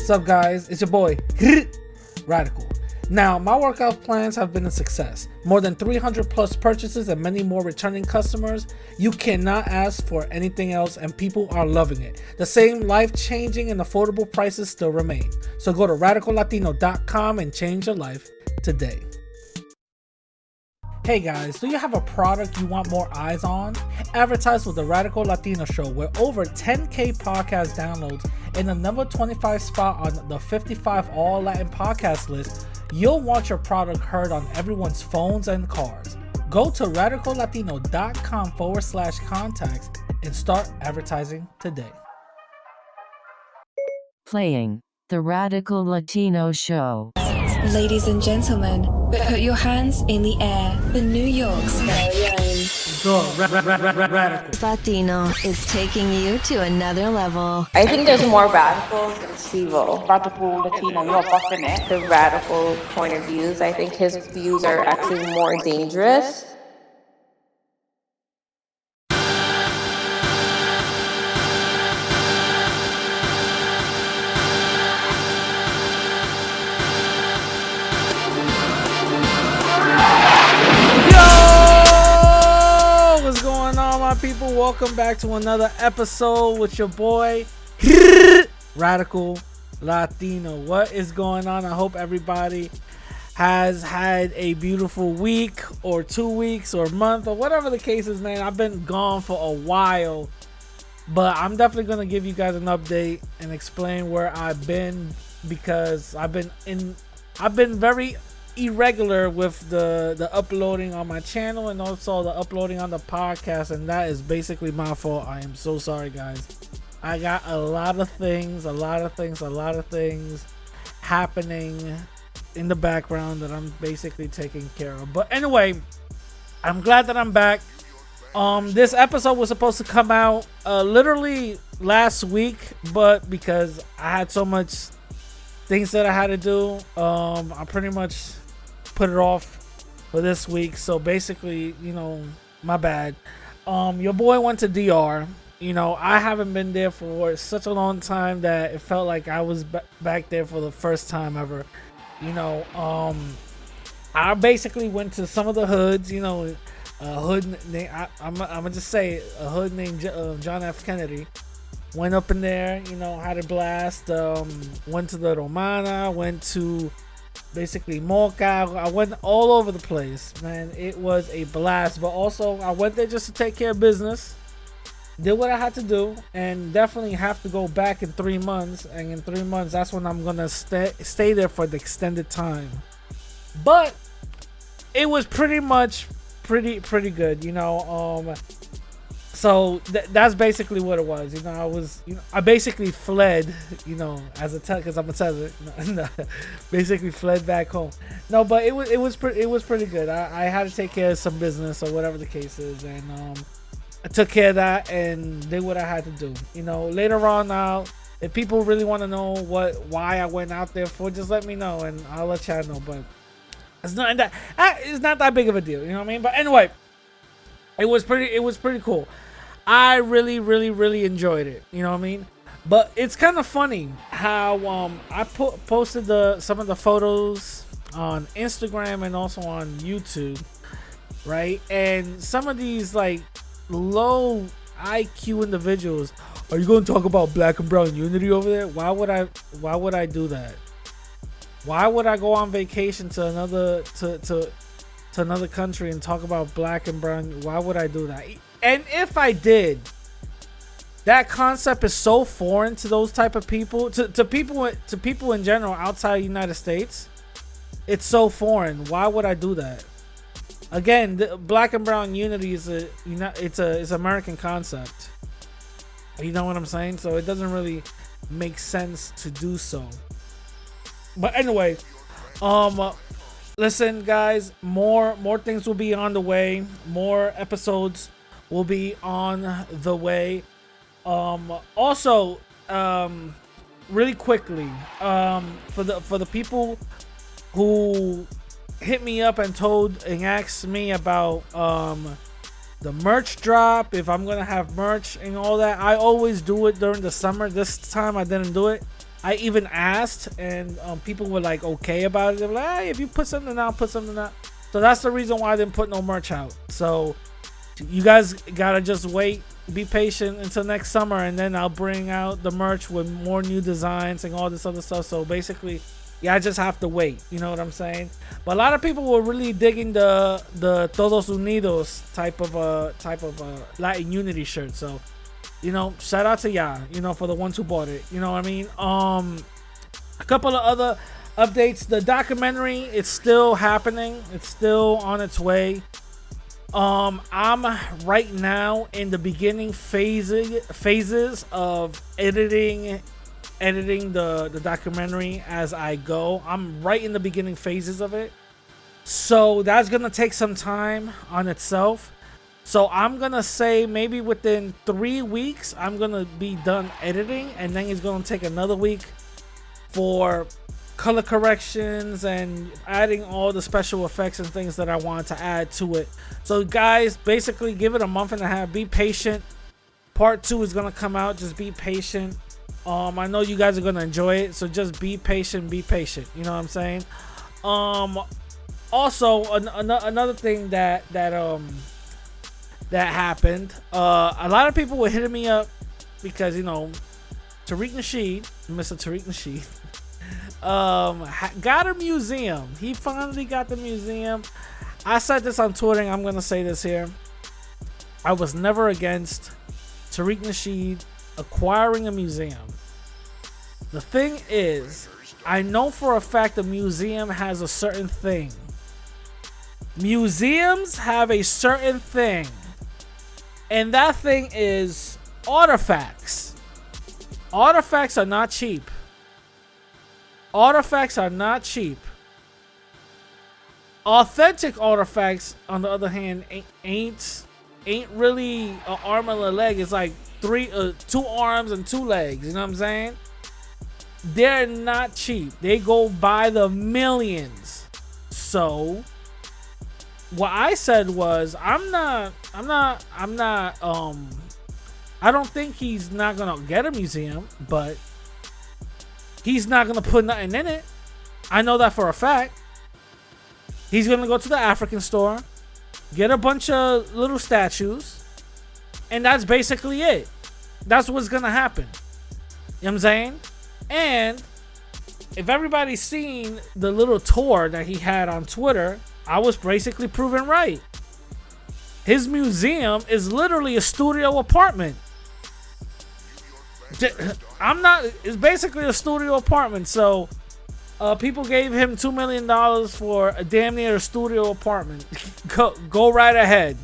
What's up, guys? It's your boy, Radical. Now, my workout plans have been a success. More than 300 plus purchases and many more returning customers. You cannot ask for anything else, and people are loving it. The same life-changing and affordable prices still remain. So go to radicallatino.com and change your life today. Hey guys, do you have a product you want more eyes on? Advertise with the Radical Latino Show, where over 10K podcast downloads and the number 25 spot on the 55 All Latin podcast list. You'll want your product heard on everyone's phones and cars. Go to radicallatino.com/contacts and start advertising today. Playing the Radical Latino Show. Ladies and gentlemen, put your hands in the air for New York's very own. Radical. Latino is taking you to another level. I think there's more radicals than Stevo. Radical Latino, you're buffing it. The radical point of views, I think his views are actually more dangerous. People, welcome back to another episode with your boy Radical Latino. What is going on? I hope everybody has had a beautiful week or 2 weeks or month or whatever the case is, man. I've been gone for a while, but I'm definitely going to give you guys an update and explain where I've been, because I've been very irregular with the uploading on my channel and also the uploading on the podcast, and that is basically my fault. I am so sorry, guys. I got a lot of things happening in the background that I'm basically taking care of. But anyway, I'm glad that I'm back. This episode was supposed to come out literally last week, but because I had so much things that I had to do, I pretty much put it off for this week. So basically, my bad. Your boy went to DR. I haven't been there for such a long time that it felt like I was back there for the first time ever. I basically went to some of the hoods. A hood name, I'm gonna just say a hood named John F. Kennedy. Went up in there, had a blast. Went to the Romana, went to basically Mocha. I went all over the place, man. It was a blast. But also, I went there just to take care of business. Did what I had to do, and definitely have to go back in 3 months. And in 3 months, that's when I'm gonna stay there for the extended time. But it was pretty much pretty good, So that's basically what it was. I basically fled, as a because I'm a tether. Basically fled back home. No, but it was pretty good. I had to take care of some business or whatever the case is, and I took care of that and did what I had to do. Later on now, if people really want to know why I went out there for, just let me know and I'll let y'all know. But it's not that big of a deal, you know what I mean? But anyway, it was pretty cool. I really enjoyed it, you know what I mean? But it's kind of funny how I posted some of the photos on Instagram and also on YouTube, right? And some of these like low IQ individuals, are you going to talk about black and brown unity over there? Why would I do that? Why would I go on vacation to another another country and talk about black and brown? Why would I do that? And if I did, that concept is so foreign to those type of people, to people in general outside the United States. It's so foreign. Why would I do that? Again, the black and brown unity is it's an American concept. You know what I'm saying? So it doesn't really make sense to do so. But anyway, listen, guys, more things will be on the way. More episodes will be on the way. Also, really quickly, for the people who hit me up and asked me about the merch drop, if I'm gonna have merch and all that. I always do it during the summer. This time I didn't do it I even asked, and people were like okay about it. They were like, hey, if you put something out, put something out. So that's the reason why I didn't put no merch out. So you guys gotta just wait, be patient until next summer, and then I'll bring out the merch with more new designs and all this other stuff. So basically, yeah, I just have to wait. You know what I'm saying? But a lot of people were really digging the Todos Unidos type of Latin Unity shirt. So, you know, shout out to y'all, you know, for the ones who bought it. You know what I mean? A couple of other updates. The documentary, it's still happening. It's still on its way. I'm right now in the beginning phases of editing the documentary as I go. I'm right in the beginning phases of it. So that's gonna take some time on itself. So I'm gonna say maybe within 3 weeks I'm gonna be done editing, and then it's gonna take another week for color corrections and adding all the special effects and things that I want to add to it. So guys, basically give it a month and a half. Be patient. Part 2 is gonna come out. Just be patient. I know you guys are gonna enjoy it, so just be patient. Be patient. You know what I'm saying? Also, another thing that happened. A lot of people were hitting me up because, you know, Tariq Nasheed, Mr. Tariq Nasheed, got a museum. He finally got the museum. I said this on Twitter, and I'm gonna say this here. I was never against Tariq Nasheed acquiring a museum. The thing is, I know for a fact the museum has a certain thing. Museums have a certain thing, and that thing is artifacts. Artifacts are not cheap. Artifacts are not cheap. Authentic artifacts, on the other hand, ain't really an arm and a leg. It's like 2 arms and 2 legs. You know what I'm saying? They're not cheap. They go by the millions. So what I said was, I don't think he's not gonna get a museum, but he's not gonna put nothing in it. I know that for a fact. He's gonna go to the African store, get a bunch of little statues, and that's basically it. That's what's gonna happen. You know what I'm saying? And if everybody's seen the little tour that he had on Twitter, I was basically proven right. His museum is literally a studio apartment. It's basically a studio apartment. So people gave him $2 million for a damn near a studio apartment. Go right ahead.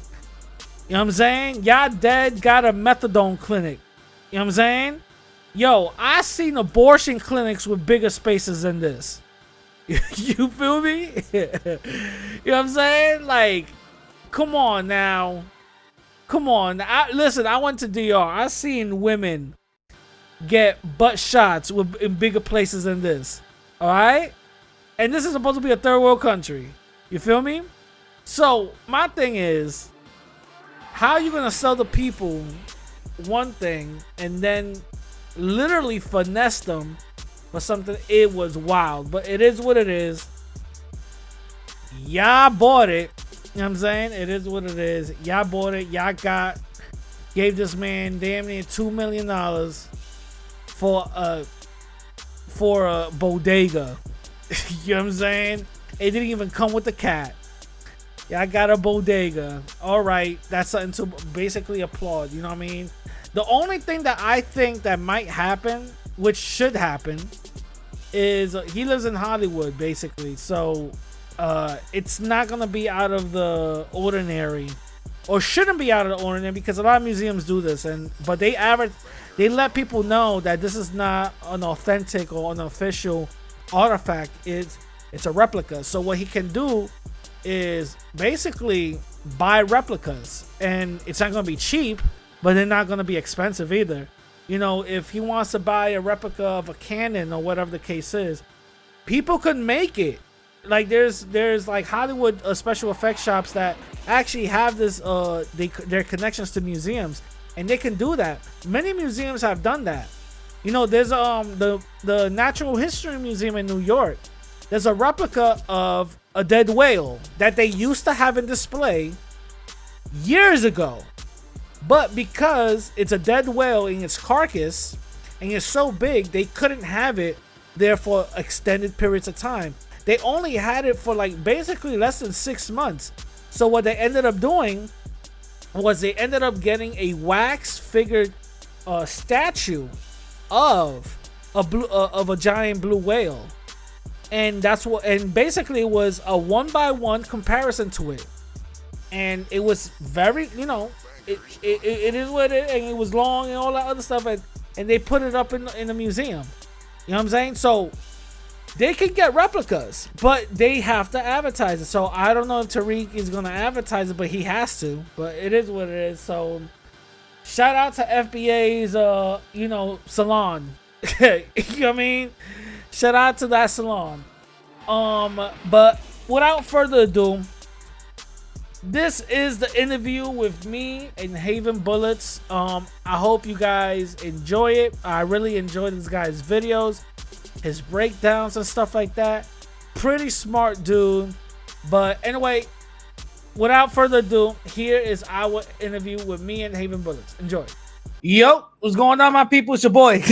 You know what I'm saying? Y'all dead got a methadone clinic. You know what I'm saying? Yo, I seen abortion clinics with bigger spaces than this. You feel me? You know what I'm saying? Like, come on now. Come on. Listen, I went to DR. I seen women get butt shots in bigger places than this. Alright? And this is supposed to be a third world country. You feel me? So, my thing is, how are you going to sell the people one thing and then literally finesse them for something? It was wild, but it is what it is. Y'all bought it. You know what I'm saying? It is what it is. Y'all bought it. Y'all gave this man damn near $2 million for a bodega. You know what I'm saying? It didn't even come with the cat. Y'all got a bodega. All right, that's something to basically applaud. You know what I mean? The only thing that I think that might happen, which should happen, is he lives in Hollywood, basically. So it's not gonna be out of the ordinary, or shouldn't be out of the ordinary, because a lot of museums do this, but they let people know that this is not an authentic or an official artifact. It's a replica. So what he can do is basically buy replicas, and it's not gonna be cheap, but they're not gonna be expensive either. You know, if he wants to buy a replica of a cannon or whatever the case is, people could make it. Like there's like Hollywood special effects shops that actually have this their connections to museums, and they can do that. Many museums have done that. There's the Natural History Museum in New York. There's a replica of a dead whale that they used to have in display years ago. But because it's a dead whale in its carcass and it's so big, they couldn't have it there for extended periods of time. They only had it for like basically less than 6 months. So what they ended up doing was they ended up getting a wax figured statue of a giant blue whale, and basically it was a 1-by-1 comparison to it, and it was very, it is what it is, and it was long and all that other stuff, and they put it up in the museum. You know what I'm saying? So they can get replicas, but they have to advertise it. So I don't know if Tariq is gonna advertise it, but he has to. But it is what it is. So shout out to FBA's salon. You know what I mean? Shout out to that salon. But without further ado, this is the interview with me and Haven Bullets. I hope you guys enjoy it. I really enjoy this guy's videos, his breakdowns and stuff like that. Pretty smart dude. But anyway, without further ado, here is our interview with me and Haven Bullets. Enjoy. Yo, what's going on, my people? It's your boy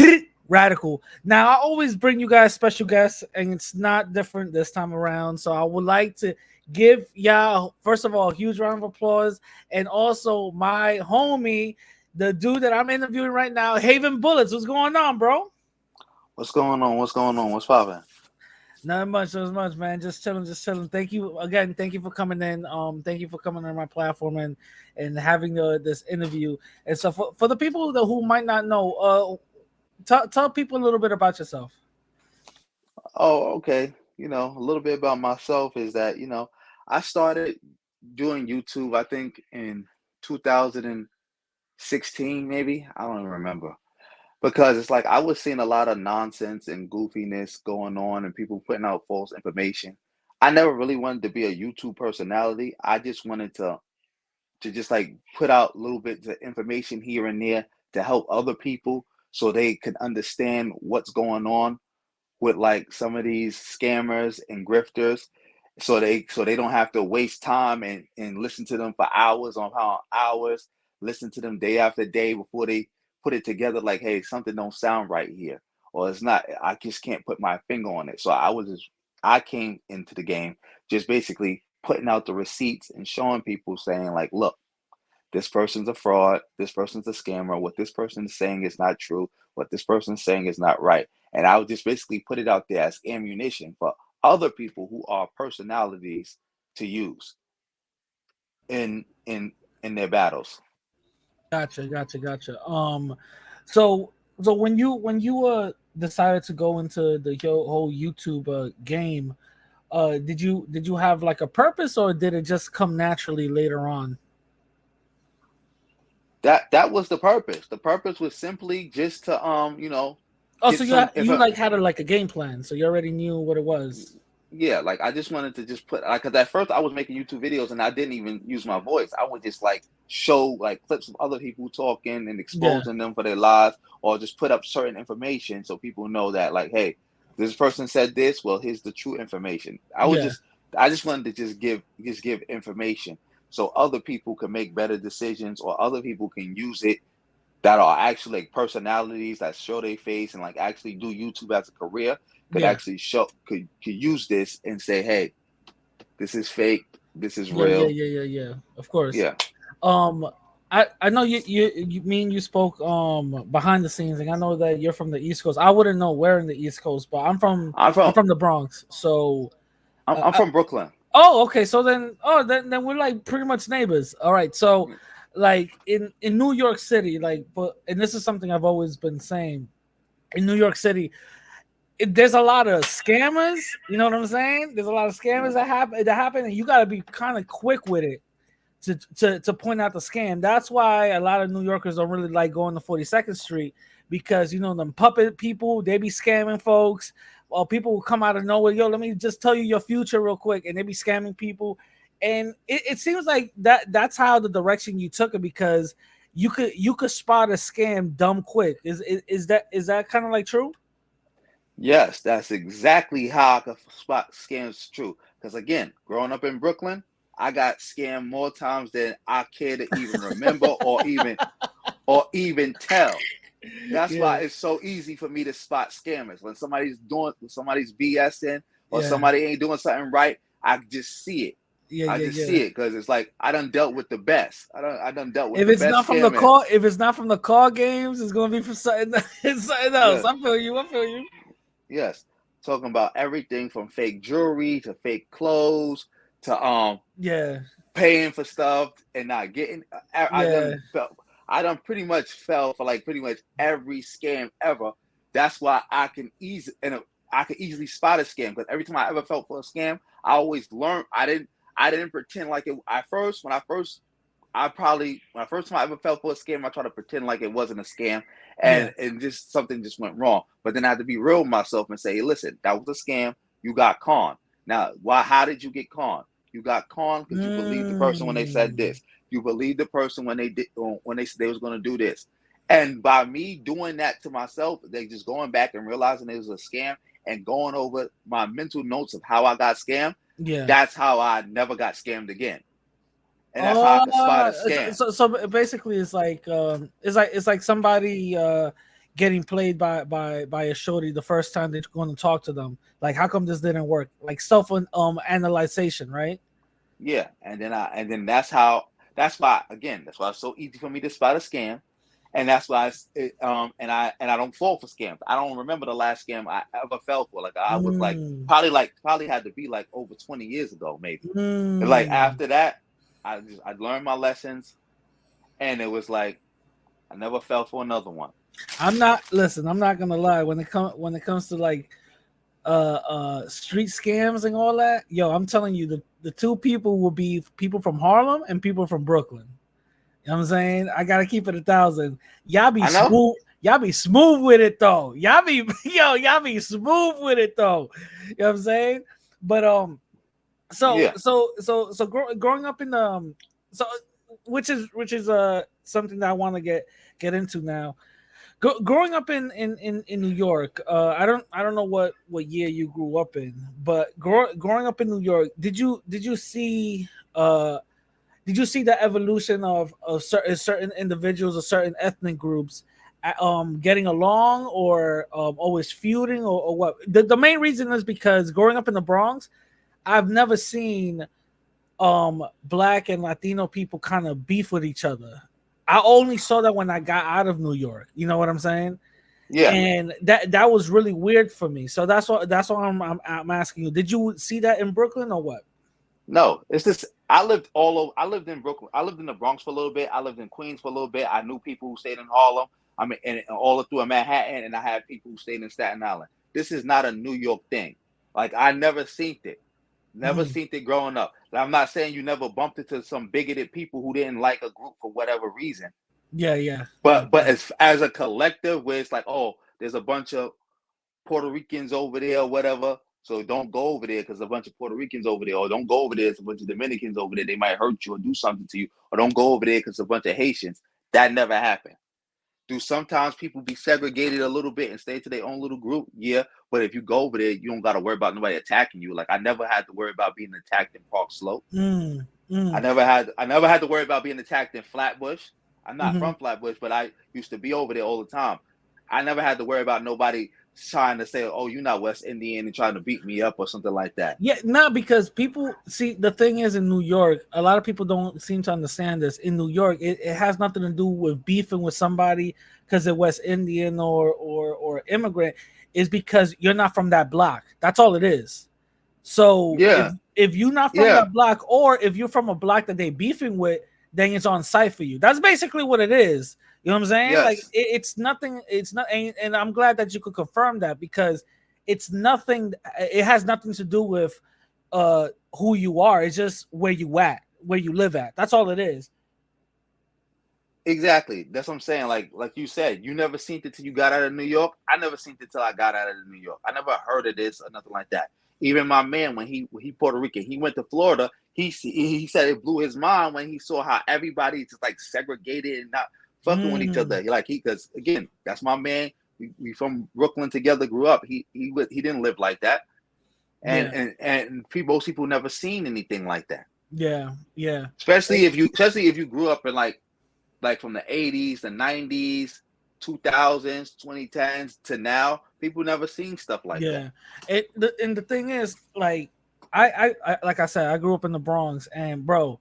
Radical. Now, I always bring you guys special guests, and it's not different this time around. So I would like to give y'all, first of all, a huge round of applause, and also my homie, the dude that I'm interviewing right now, Haven Bullets. What's going on, bro? What's going on? What's poppin'? Not much, man. Just chilling. Thank you again. Thank you for coming in. Thank you for coming on my platform and having this interview. And so for the people who might not know, tell people a little bit about yourself. Oh, okay. A little bit about myself is that, I started doing YouTube, I think in 2016, maybe. I don't even remember. Because it's like I was seeing a lot of nonsense and goofiness going on and people putting out false information. I never really wanted to be a YouTube personality. I just wanted to just like put out little bits of information here and there to help other people so they could understand what's going on with like some of these scammers and grifters, so they don't have to waste time and listen to them for hours on hours, listen to them day after day before they put it together like, hey, something don't sound right here, or it's not, I just can't put my finger on it. So I came into the game just basically putting out the receipts and showing people, saying like, look, this person's a fraud, this person's a scammer, what this person is saying is not true, what this person's saying is not right. And I would just basically put it out there as ammunition for other people who are personalities to use in their battles. Gotcha. So when you decided to go into the whole YouTube game, did you have like a purpose, or did it just come naturally later on? That was the purpose. The purpose was simply just to Oh, so you had a game plan, so you already knew what it was. Yeah, like I just wanted to just put, like, because at first I was making YouTube videos and I didn't even use my voice. I would just like show like clips of other people talking and exposing them for their lives, or just put up certain information so people know that like, hey, this person said this. Well, here's the true information. I just wanted to just give information so other people can make better decisions, or other people can use it that are actually like personalities that show their face and like actually do YouTube as a career. Could actually could use this and say, hey, this is fake, this is real. Yeah. Of course. Yeah. I know you spoke behind the scenes, and I know that you're from the East Coast. I wouldn't know where in the East Coast, but I'm from the Bronx. So I'm from Brooklyn. Oh, okay. So then we're like pretty much neighbors. All right. So like in New York City, and this is something I've always been saying, in New York City, there's a lot of scammers. You know what I'm saying? There's a lot of scammers that happen, and you got to be kind of quick with it to point out the scam. That's why a lot of New Yorkers don't really like going to 42nd Street, because them puppet people, they be scamming folks. Or people will come out of nowhere. Yo, let me just tell you your future real quick, and they be scamming people. And it seems like that's how the direction you took it, because you could spot a scam dumb quick. Is that kind of like true? Yes, that's exactly how I could spot scams true. Because again, growing up in Brooklyn, I got scammed more times than I care to even remember or even tell. That's Yeah, why it's so easy for me to spot scammers. When somebody's BSing or yeah, somebody ain't doing something right, I just see it. yeah, I yeah, just yeah. see it because it's like I done dealt with the best. I done dealt with If the it's best not from the scamming. call, if it's not from the call games, it's gonna be from something, something else. Yeah, I feel you. I feel you. yes. Talking about everything from fake jewelry to fake clothes to Yeah, paying for stuff and not getting. yeah, I done pretty much fell for like pretty much every scam ever. That's why I can easily spot a scam because every time I ever felt for a scam, I always learned. I didn't pretend like it. When I first time I ever felt for a scam, I tried to pretend like it wasn't a scam, yeah. and just something just went wrong. But then I had to be real with myself and say, hey, listen, that was a scam. You got conned. Now, why? How did you get conned? You got conned because you believed the person when they said Mm. this. You believed the person when they said they was going to do this. And by me doing that to myself, they just going back and realizing it was a scam and going over my mental notes of how I got scammed. Yeah. That's how I never got scammed again. And that's how I could spot a Oh, scam. so basically, it's like somebody getting played by a shorty the first time they're going to talk to them. Like, how come this didn't work? Like self analyzation, right? Yeah, and then that's why it's so easy for me to spot a scam, and that's why and I don't fall for scams. I don't remember the last scam I ever fell for. Like I was Mm, probably had to be like over 20 years ago maybe. And like mm. after that, I learned my lessons, and it was like I never fell for another one. I'm not gonna lie. When it comes to like street scams and all that, yo, I'm telling you, the two people will be people from Harlem and people from Brooklyn. You know what I'm saying? I gotta keep it 1,000. Y'all be I know. smooth. Y'all be smooth with it though. Y'all be smooth with it though. You know what I'm saying? But Yeah. growing up in so which is something that I want to get into now. Growing up in New York, I don't know what year you grew up in, but growing up in New York, uh did you see the evolution of certain individuals or certain ethnic groups getting along or always feuding or what? The main reason is because growing up in the Bronx, I've never seen black and Latino people kind of beef with each other. I only saw that when I got out of New York. You know what I'm saying? Yeah. And that was really weird for me. So that's why I'm asking you. Did you see that in Brooklyn or what? No, it's just I lived all over. I lived in Brooklyn. I lived in the Bronx for a little bit. I lived in Queens for a little bit. I knew people who stayed in Harlem. I mean, and all through Manhattan, and I had people who stayed in Staten Island. This is not a New York thing. Like I never seen it. Never Mhm. seen it growing up. And I'm not saying you never bumped into some bigoted people who didn't like a group for whatever reason. Yeah, yeah, yeah, But yeah. as a collective, where it's like, oh, there's a bunch of Puerto Ricans over there or whatever. So don't go over there because a bunch of Puerto Ricans over there, or don't go over there, there's a bunch of Dominicans over there. They might hurt you or do something to you, or don't go over there because a bunch of Haitians. That never happened. Do sometimes people be segregated a little bit and stay to their own little group? Yeah, but if you go over there, you don't got to worry about nobody attacking you. Like I never had to worry about being attacked in Park Slope. Mm, mm, I never had to worry about being attacked in Flatbush. I'm not mhm. from Flatbush, but I used to be over there all the time. I never had to worry about nobody trying to say, "Oh, you're not West Indian," and trying to beat me up or something like that. Yeah, not because people see the thing is in New York, a lot of people don't seem to understand this. In New York, it has nothing to do with beefing with somebody because they're West Indian or immigrant. Is because you're not from that block. That's all it is. So Yeah, if you're not from yeah, that block, or if you're from a block that they beefing with, then it's on site for you. That's basically what it is. You know what I'm saying? Like yes, it's nothing. It's not, and I'm glad that you could confirm that because it's nothing. It has nothing to do with who you are. It's just where you at, where you live at. That's all it is. exactly. That's what I'm saying. Like you said, you never seen it till you got out of New York. I never seen it till I got out of New York. I never heard of this or nothing like that. Even my man, when he Puerto Rican, he went to Florida. He said it blew his mind when he saw how everybody just like segregated and not fucking with each other. Like because again, that's my man. We from Brooklyn together, grew up. He didn't live like that, and most people never seen anything like that. Yeah, yeah. Especially if you grew up in like from the 80s, the 90s, 2000s, 2010s to now, people never seen stuff like that. And the thing is, like, I like I said, I grew up in the Bronx, and bro,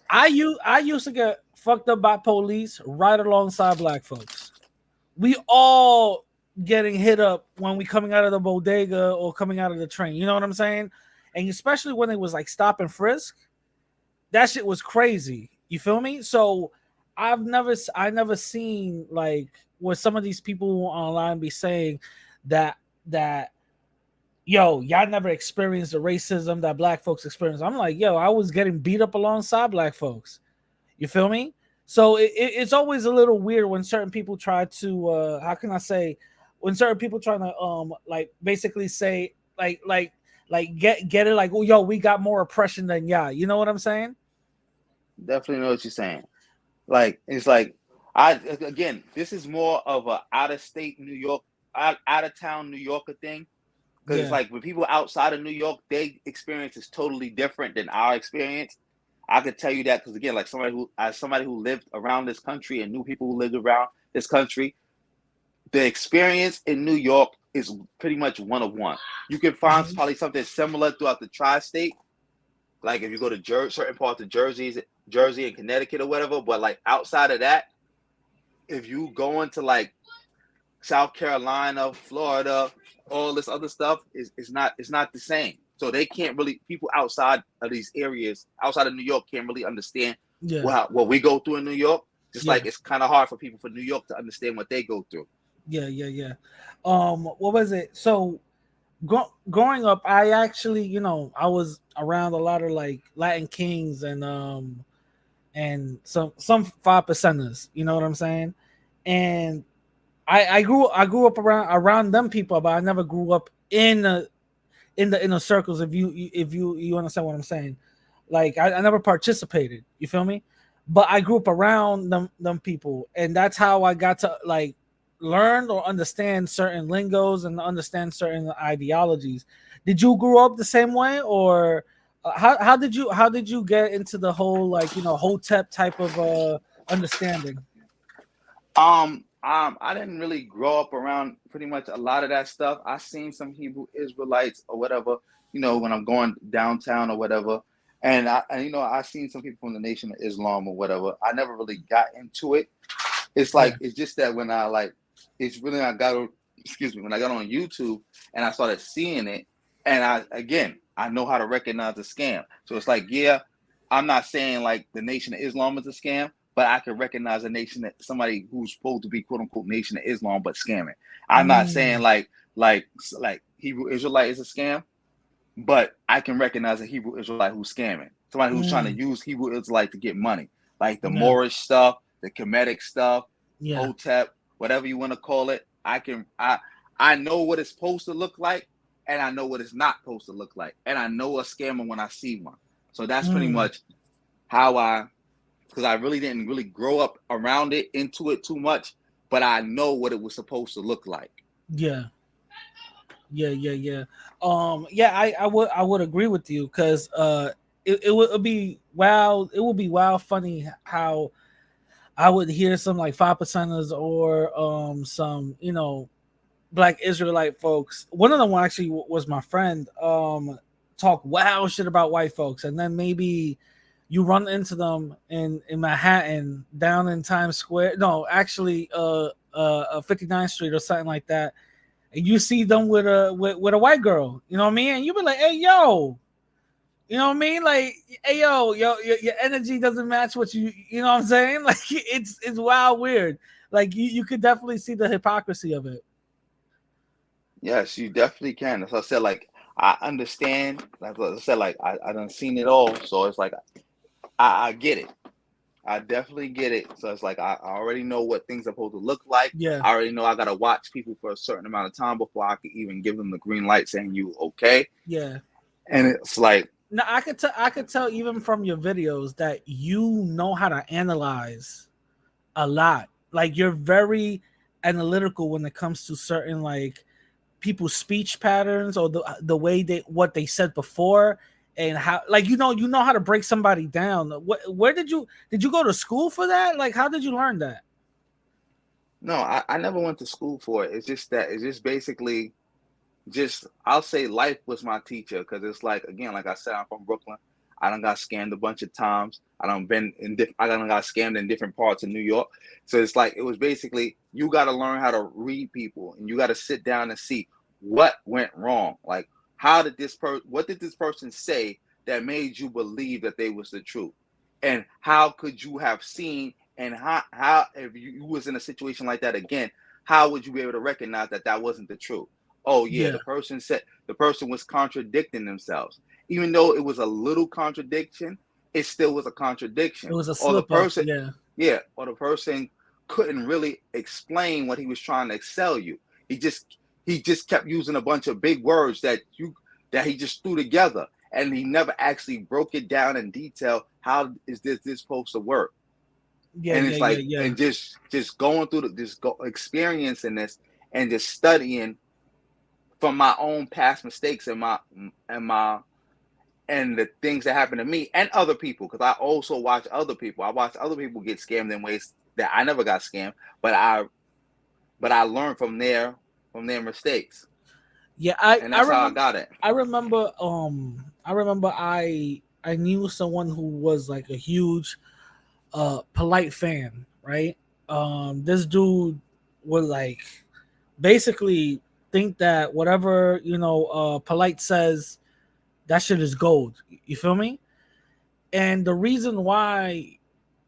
I used to get fucked up by police right alongside black folks. We all getting hit up when we coming out of the bodega or coming out of the train. You know what I'm saying? And especially when it was like stop and frisk, that shit was crazy. You feel me? So I never seen like what some of these people online be saying that yo, y'all never experienced the racism that black folks experience. I'm like, yo, I was getting beat up alongside black folks. You feel me? So it's always a little weird when certain people try to how can I say, when certain people trying to like basically say like get it like, oh, yo, we got more oppression than y'all. You know what I'm saying? Definitely know what you're saying. Like it's like this is more of a out of state New York, out of town New Yorker thing. Because it's like when people outside of New York, their experience is totally different than our experience. I could tell you that because again, like somebody who lived around this country and knew people who lived around this country, the experience in New York is pretty much one of one. You can find probably something similar throughout the tri-state, like if you go to certain parts of Jersey and Connecticut or whatever. But like outside of that, if you go into like South Carolina, Florida, all this other stuff is not the same. So they can't really, people outside of these areas, outside of New York, can't really understand what we go through in New York. Just like it's kind of hard for people from New York to understand what they go through. Yeah. What was it? So growing up, I actually, I was around a lot of like Latin Kings and some 5%ers, you know what I'm saying? And I grew up around them people, but I never grew up in the inner circles. If you understand what I'm saying, like I never participated. You feel me? But I grew up around them people, and that's how I got to like learn or understand certain lingos and understand certain ideologies. Did you grow up the same way, or how did you get into the whole like Hotep type of understanding? I didn't really grow up around pretty much a lot of that stuff. I seen some Hebrew Israelites or whatever, when I'm going downtown or whatever. And I seen some people from the Nation of Islam or whatever. I never really got into it. It's like, it's just that when I got on YouTube and I started seeing it, and I know how to recognize a scam. So it's like, I'm not saying like the Nation of Islam is a scam, but I can recognize somebody who's supposed to be quote unquote Nation of Islam, but scamming. I'm not saying like Hebrew Israelite is a scam, but I can recognize a Hebrew Israelite who's scamming. Somebody who's trying to use Hebrew Israelite to get money, like the Moorish stuff, the Kemetic stuff, Hotep, whatever you want to call it. I know what it's supposed to look like, and I know what it's not supposed to look like, and I know a scammer when I see one. So that's pretty much how because I really didn't really grow up around it, into it too much, but I know what it was supposed to look like. I would agree with you, because it would be wild funny how I would hear some like 5%ers or some Black Israelite folks. One of them actually was my friend, talk wild shit about white folks, and then maybe you run into them in Manhattan, down in Times Square. No, actually, 59th Street or something like that. And you see them with a white girl. You know what I mean? And you be like, "Hey, yo," you know what I mean? Like, "Hey, yo, your energy doesn't match what you know what I'm saying?" Like, it's wild weird. Like, you could definitely see the hypocrisy of it. Yes, you definitely can. As I said, like I understand. Like I said, like I done seen it all. So it's like I get it. I definitely get it. So it's like I already know what things are supposed to look like. Yeah. I already know I gotta watch people for a certain amount of time before I can even give them the green light saying you okay. Yeah. And it's like, now I could tell even from your videos that you know how to analyze a lot. Like you're very analytical when it comes to certain like people's speech patterns or the way they what they said before and how like you know how to break somebody down. Where did you go to school for that? Like how did you learn that? No, I never went to school for it. It's just that it's just basically just I'll say life was my teacher because it's like again, like I said, I'm from Brooklyn. I done got scammed a bunch of times. I done got scammed in different parts of New York. So it's like it was basically you got to learn how to read people and you got to sit down and see what went wrong. Like how did what did this person say that made you believe that they was the truth? And how could you have seen and how if you was in a situation like that again, how would you be able to recognize that that wasn't the truth? Oh yeah, Yeah, the person was contradicting themselves. Even though it was a little contradiction, it still was a it contradiction. was a Or the slip up. person, Yeah, yeah, or the person couldn't really explain what he was trying to sell you. He just kept using a bunch of big words that he just threw together, and he never actually broke it down in detail. How is this supposed to work? yeah, And yeah, it's yeah, like, yeah. and just going through experiencing this and just studying from my own past mistakes and my and the things that happen to me and other people because I also watch other people. I watch other people get scammed in ways that I never got scammed, but I learned from their mistakes, Yeah, and that's how I got it. I remember I remember I knew someone who was like a huge polite fan, right? This dude would like basically think that whatever, polite says, that shit is gold. You feel me? And the reason why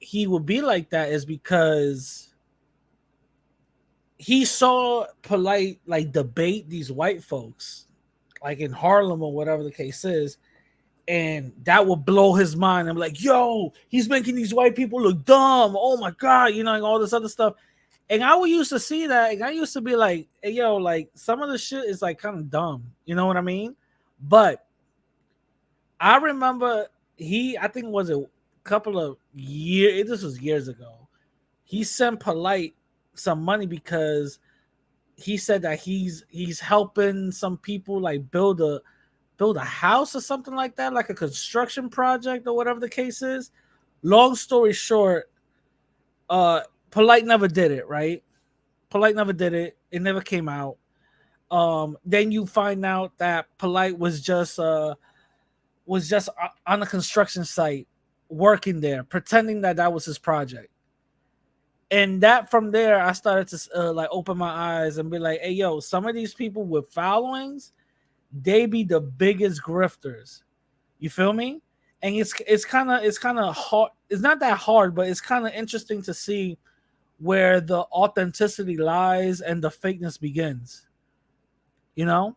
he would be like that is because he saw polite like debate these white folks like in Harlem or whatever the case is, and that would blow his mind. I'm like, yo, he's making these white people look dumb. Oh my god, and all this other stuff. And I would used to see that, and I used to be like, hey, yo, like some of the shit is like kind of dumb. You know what I mean? But I remember I think it was a couple of years. This was years ago. He sent Polite some money because he said that he's helping some people like build a house or something like that, like a construction project or whatever the case is. Long story short, Polite never did it, right? Polite never did it. It never came out. Then you find out that Polite was just on a construction site working there, pretending that that was his project. And that from there, I started to like open my eyes and be like, hey, yo, some of these people with followings, they be the biggest grifters. You feel me? And it's kind of hard. It's not that hard, but it's kind of interesting to see where the authenticity lies and the fakeness begins. You know?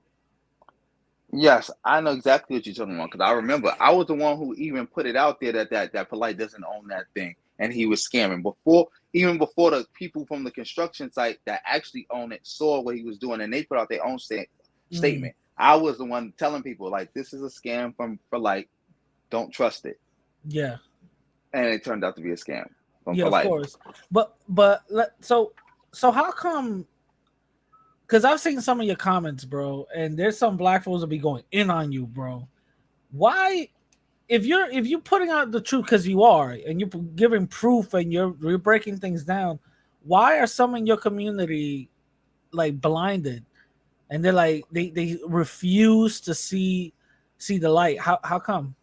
Yes, I know exactly what you're talking about because I remember I was the one who even put it out there that Polite doesn't own that thing, and he was scamming even before the people from the construction site that actually own it saw what he was doing, and they put out their own Mm, statement. I was the one telling people like this is a scam from Polite, don't trust it, yeah. and it turned out to be a scam from Yeah, of Polite. course. So how come? Because I've seen some of your comments, bro, and there's some black folks that be going in on you, bro. Why, if you're putting out the truth because you are, and you're giving proof and you're breaking things down, why are some in your community like blinded and they're like they refuse to see the light? How come?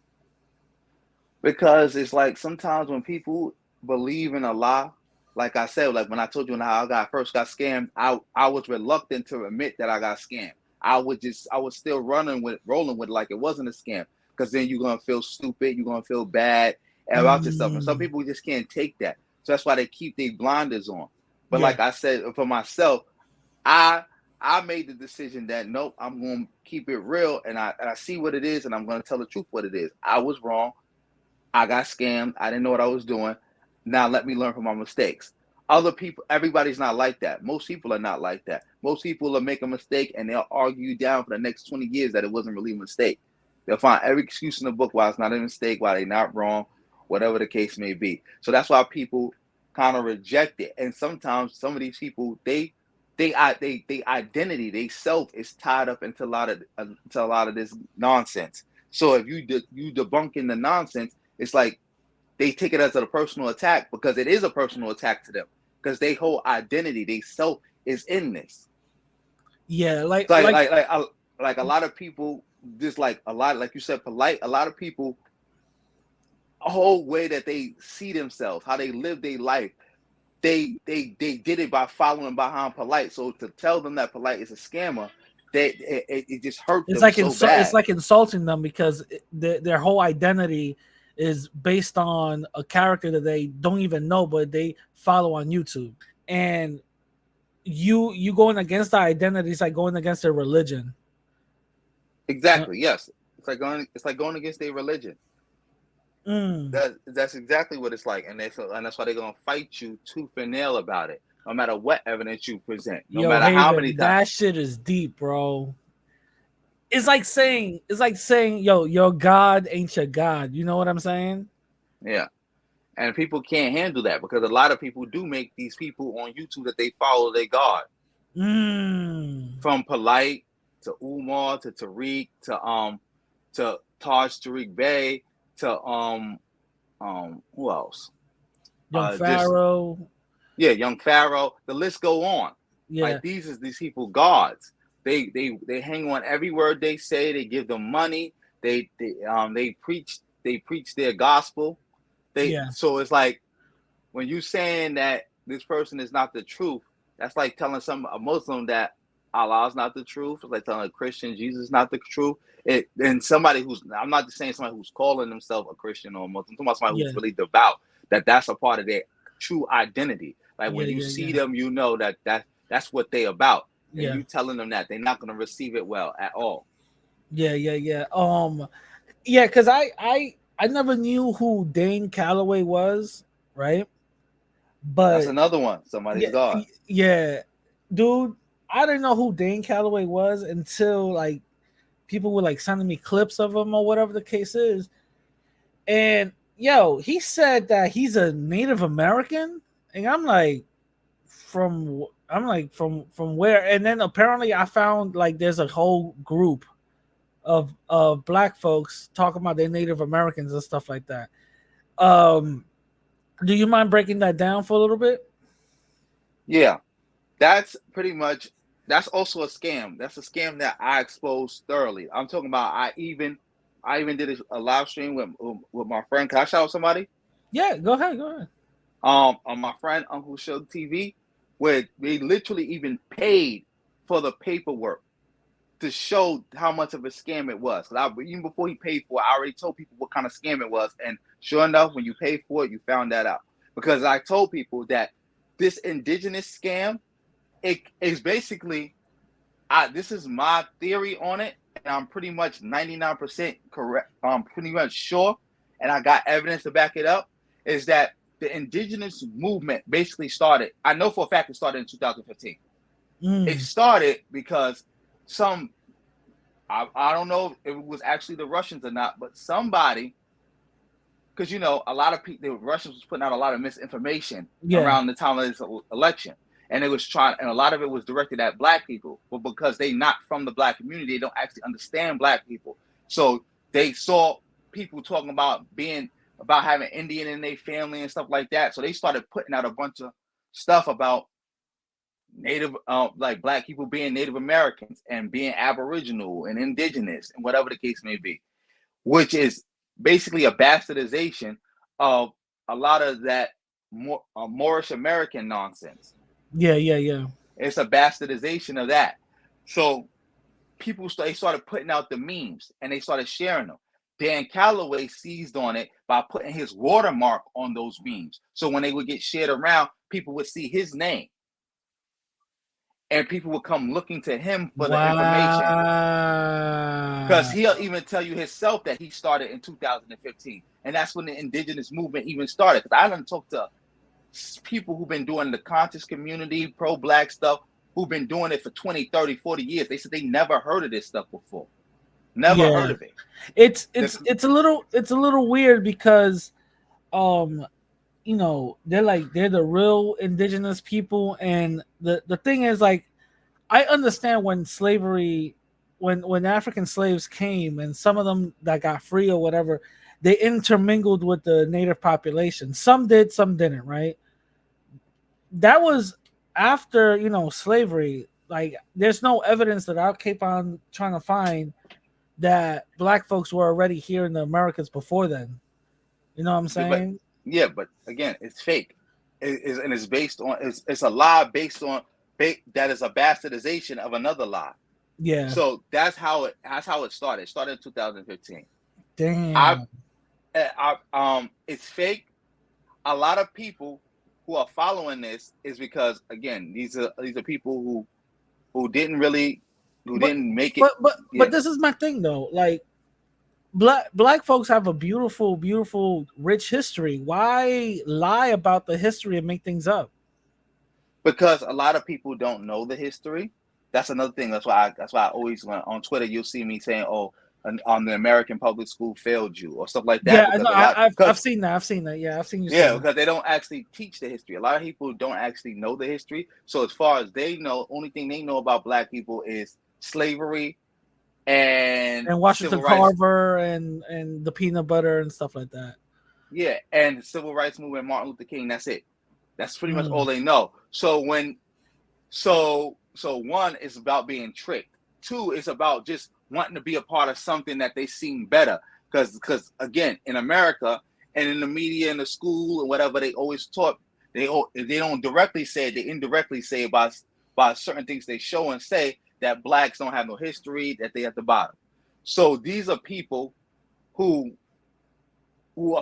Because it's like sometimes when people believe in a lie, like I said, like when I told you how first got scammed, I was reluctant to admit that I got scammed. I was still rolling with like it wasn't a scam. Because then you're gonna feel stupid, you're gonna feel bad about yourself. And some Mm, people just can't take that. So that's why they keep their blinders on. But yeah, like I said, for myself, I I made the decision that nope, I'm gonna keep it real and I see what it is and I'm gonna tell the truth what it is. I was wrong. I got scammed. I didn't know what I was doing. Now let me learn from my mistakes. Other people, everybody's not like that. Most people are not like that. Most people will make a mistake and they'll argue you down for the next 20 years that it wasn't really a mistake. They'll find every excuse in the book why it's not a mistake, why they're not wrong, whatever the case may be. So that's why people kind of reject it. And sometimes some of these people, they identity, they self is tied up into a lot of this nonsense. So if you debunking the nonsense, it's like they take it as a personal attack, because it is a personal attack to them, because they whole identity, they self is in this. Yeah, like a lot of people, just like a lot, like you said, polite. A lot of people, a whole way that they see themselves, how they live their life, they did it by following behind polite. So to tell them that polite is a scammer, it just hurt them so bad. It's like insulting them, because their whole identity is based on a character that they don't even know, but they follow on YouTube. And you going against the identity is like going against their religion. Exactly. Yes. It's like going against their religion. That's exactly what it's like, and that's why they're gonna fight you tooth and nail about it, no matter what evidence you present, no matter Javen, how many times. That shit is deep, bro. It's like saying, yo, your God ain't your God. You know what I'm saying? Yeah. And people can't handle that, because a lot of people do make these people on YouTube that they follow their God. From Polite to Umar to Tariq to Taj Tariq Bey to who else? Young Pharaoh. Young Pharaoh. The list go on. Yeah. Like these people gods. They hang on every word they say. They give them money. They preach their gospel. So it's like, when you saying that this person is not the truth, that's like telling a Muslim that Allah is not the truth. It's like telling a Christian Jesus is not the truth. And somebody I'm not just saying somebody who's calling themselves a Christian or a Muslim, I'm talking about somebody who's really devout, that's a part of their true identity. Like when you see them, you know that's what they about. And you telling them that, they're not going to receive it well at all. Yeah. Because I never knew who Dane Calloway was, right? But that's another one. Somebody's God. Yeah, dude, I didn't know who Dane Calloway was until like people were like sending me clips of him or whatever the case is. And he said that he's a Native American, and I'm like, from where? And then apparently I found like there's a whole group of black folks talking about their Native Americans and stuff like that. Do you mind breaking that down for a little bit? Yeah, that's also a scam. That's a scam that I exposed thoroughly. I'm talking about, I even did a live stream with my friend. Can I shout out somebody? Yeah, go ahead. On my friend Uncle Shug TV, where they literally even paid for the paperwork to show how much of a scam it was. Even before he paid for it, I already told people what kind of scam it was. And sure enough, when you paid for it, you found that out. Because I told people that this indigenous scam, it is basically, this is my theory on it, and I'm pretty much 99% correct. I'm pretty much sure, and I got evidence to back it up, is that the indigenous movement basically started, I know for a fact it started in 2015. It started because I don't know if it was actually the Russians or not, but somebody, because a lot of people, the Russians was putting out a lot of misinformation around the time of this election, and and a lot of it was directed at black people, but because they not from the black community, they don't actually understand black people. So they saw people talking about having Indian in their family and stuff like that. So they started putting out a bunch of stuff about Native, like black people being Native Americans and being Aboriginal and indigenous and whatever the case may be, which is basically a bastardization of a lot of that Moorish American nonsense. Yeah. It's a bastardization of that. So they started putting out the memes and they started sharing them. Dan Calloway seized on it by putting his watermark on those memes. So when they would get shared around, people would see his name. And people would come looking to him for the information. Because he'll even tell you himself that he started in 2015. And that's when the indigenous movement even started. Because I done talked to people who've been doing the conscious community, pro-black stuff, who've been doing it for 20, 30, 40 years. They said they never heard of this stuff before. Never heard of it. It's a little weird because they're the real indigenous people. And the thing is, like, I understand when slavery, when African slaves came, and some of them that got free or whatever, they intermingled with the native population. Some did, some didn't, right? That was after, slavery. Like, there's no evidence that I'll keep on trying to find that black folks were already here in the Americas before then. You know what I'm saying? But again, it's fake. And it's based on it's a lie based on that is a bastardization of another lie. Yeah. So that's how it started. It started in 2015. Damn. It's fake. A lot of people who are following this is because, again, these are people who didn't make it. But this is my thing though. Like, black folks have a beautiful, beautiful, rich history. Why lie about the history and make things up? Because a lot of people don't know the history. That's another thing. That's why I always, when on Twitter, you'll see me saying, "Oh, on the American public school failed you," or stuff like that. Yeah, I've seen that. Yeah, I've seen you. Yeah, because they don't actually teach the history. A lot of people don't actually know the history. So as far as they know, only thing they know about black people is slavery and Washington Carver and the peanut butter and stuff like that. Yeah, and the civil rights movement, Martin Luther King. That's it. That's pretty much all they know. So one is about being tricked. Two is about just wanting to be a part of something that they seem better. Because again, in America and in the media and the school and whatever, they always taught, they don't directly say it, they indirectly say by certain things they show and say that blacks don't have no history, that they at the bottom. So these are people who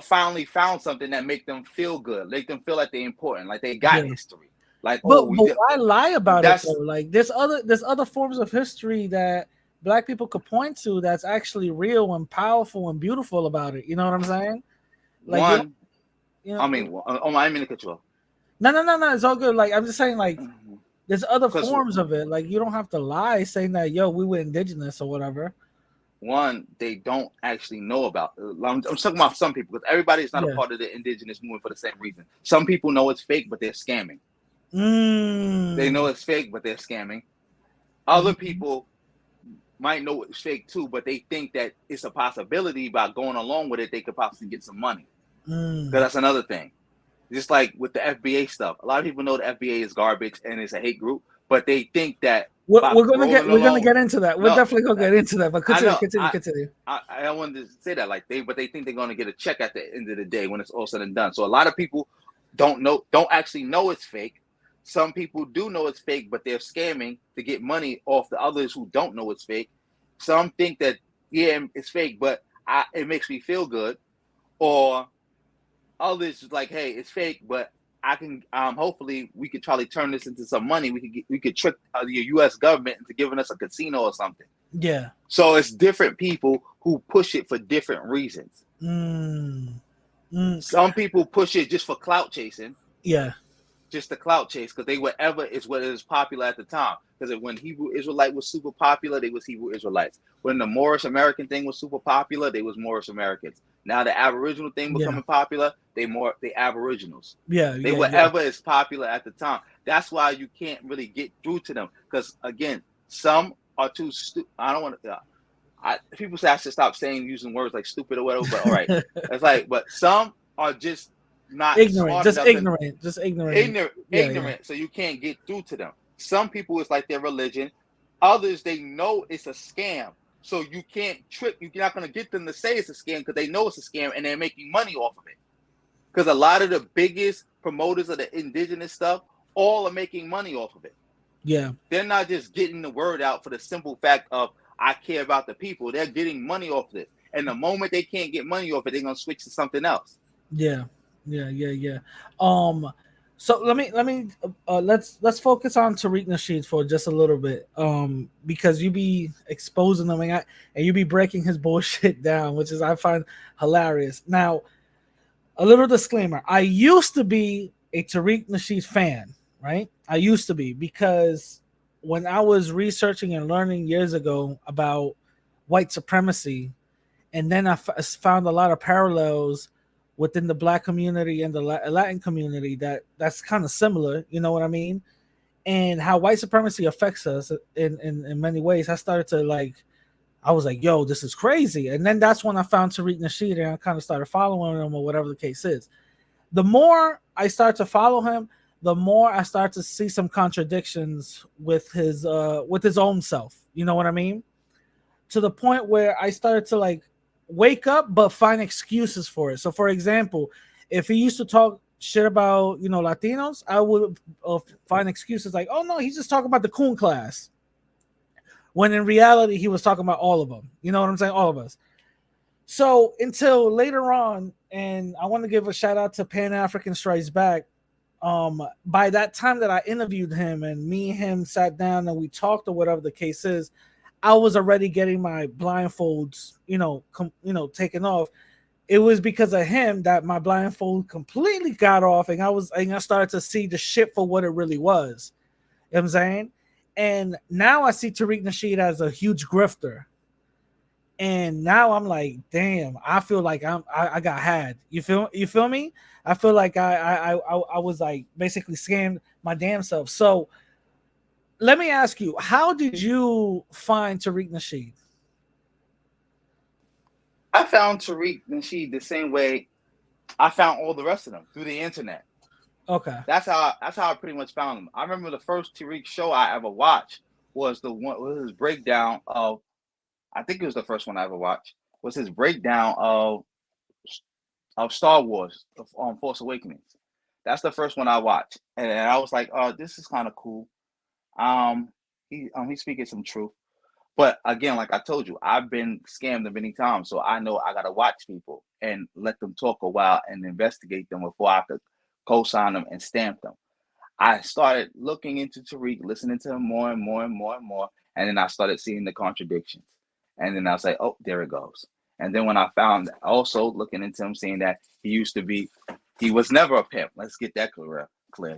finally found something that make them feel good, make them feel like they're important, like they got history. Like, but why lie about it though? Like, there's other forms of history that black people could point to that's actually real and powerful and beautiful about it. You know what I'm saying? Like, I didn't mean to cut you off. No, it's all good. Like, I'm just saying, like, there's other forms of it. Like, you don't have to lie saying that, we were indigenous or whatever. One, they don't actually know about. I'm talking about some people, because everybody is not a part of the indigenous movement for the same reason. Some people know it's fake, but they're scamming. They know it's fake, but they're scamming. Other people might know it's fake too, but they think that it's a possibility by going along with it, they could possibly get some money. Because that's another thing. Just like with the FBA stuff, a lot of people know the FBA is garbage and it's a hate group, but they think that we're gonna get into that. We're definitely gonna get into that. But continue. I wanted to say that, like, they think they're gonna get a check at the end of the day when it's all said and done. So a lot of people don't actually know it's fake. Some people do know it's fake, but they're scamming to get money off the others who don't know it's fake. Some think that, it's fake, but it makes me feel good. Or others like, hey, it's fake, but I can hopefully we could try to turn this into some money. We could trick the U.S. government into giving us a casino or something. Yeah. So it's different people who push it for different reasons. Some people push it just for clout chasing. Yeah. Just the clout chase, because whatever is what is popular at the time. Because when Hebrew Israelite was super popular, they was Hebrew Israelites. When the Moorish American thing was super popular, they was Moorish Americans. Now the Aboriginal thing becoming popular, they Aboriginals. Whatever is popular at the time. That's why you can't really get through to them. Because again, some are too stupid. I don't want to. People say I should stop using words like stupid or whatever. But all right, it's like, but some are just not ignorant, ignorant. So you can't get through to them. Some people, it's like their religion. Others, they know it's a scam, so you can't trick. You're not going to get them to say it's a scam because they know it's a scam and they're making money off of it. Because a lot of the biggest promoters of the indigenous stuff all are making money off of it. Yeah, they're not just getting the word out for the simple fact of I care about the people. They're getting money off of it, and the moment they can't get money off it, they're going to switch to something else. Yeah. So let's focus on Tariq Nasheed for just a little bit. Because you be exposing them and you be breaking his bullshit down, which is I find hilarious. Now, a little disclaimer: I used to be a Tariq Nasheed fan, right? I used to be, because when I was researching and learning years ago about white supremacy, and then I found a lot of parallels within the Black community and the Latin community that's kind of similar. You know what I mean? And how white supremacy affects us in many ways. I started to I was like, yo, this is crazy. And then that's when I found Tariq Nasheed and I kind of started following him or whatever the case is. The more I start to follow him, the more I start to see some contradictions with his own self. You know what I mean? To the point where I started to wake up but find excuses for it. So for example, if he used to talk shit about Latinos, I would find excuses like, oh no, he's just talking about the coon class, when in reality he was talking about all of them. You know what I'm saying? All of us. So until later on, and I want to give a shout out to Pan African Strikes Back. By that time that I interviewed him and me and him sat down and we talked or whatever the case is, I was already getting my blindfolds taken off. It was because of him that my blindfold completely got off, and I started to see the shit for what it really was. You know what I'm saying? And now I see Tariq Nasheed as a huge grifter. And now I'm like, damn, I feel like I got had. You feel me? I feel like I was like basically scammed my damn self. So let me ask you, how did you find Tariq Nasheed? I found Tariq Nasheed the same way I found all the rest of them, through the internet. Okay. That's how I pretty much found him. I remember the first Tariq show I ever watched was his breakdown of, I think it was the first one I ever watched, was his breakdown of Star Wars on Force Awakens. That's the first one I watched. And I was like, oh, this is kind of cool. He's speaking some truth. But again, like I told you, I've been scammed many times, so I know I gotta watch people and let them talk a while and investigate them before I could co-sign them and stamp them. I started looking into Tariq, listening to him more and more and more and more, and then I started seeing the contradictions. And then I was like, oh, there it goes. And then when I found, also looking into him, seeing that he was never a pimp. Let's get that clear.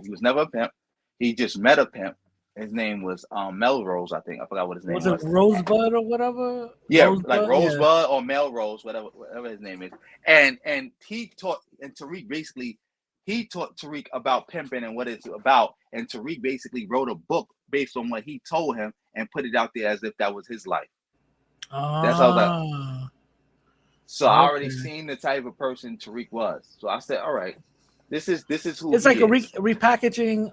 He was never a pimp. He just met a pimp. His name was Melrose, I think. I forgot what his name was. Was it Rosebud or whatever? Yeah, Rosebud? like Rosebud or Melrose, whatever his name is. And he taught, and Tariq basically, he taught Tariq about pimping and what it's about. And Tariq basically wrote a book based on what he told him and put it out there as if that was his life. That's how that. So I already seen the type of person Tariq was. So I said, all right, this is who. It's like a repackaging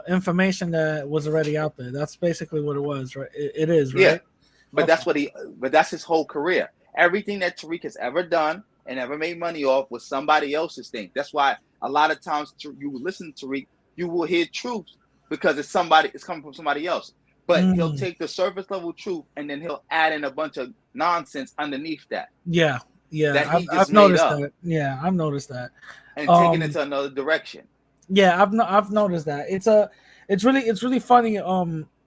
information that was already out there. That's basically what it was, right? It is, right? Yeah. But that's his whole career. Everything that Tariq has ever done and ever made money off was somebody else's thing. That's why a lot of times you listen to Tariq, you will hear truth because it's coming from somebody else. But he'll take the surface level truth and then he'll add in a bunch of nonsense underneath that. Yeah. I've noticed that. Yeah, I've noticed that. And taking it to another direction. Yeah, I've noticed that. It's really funny.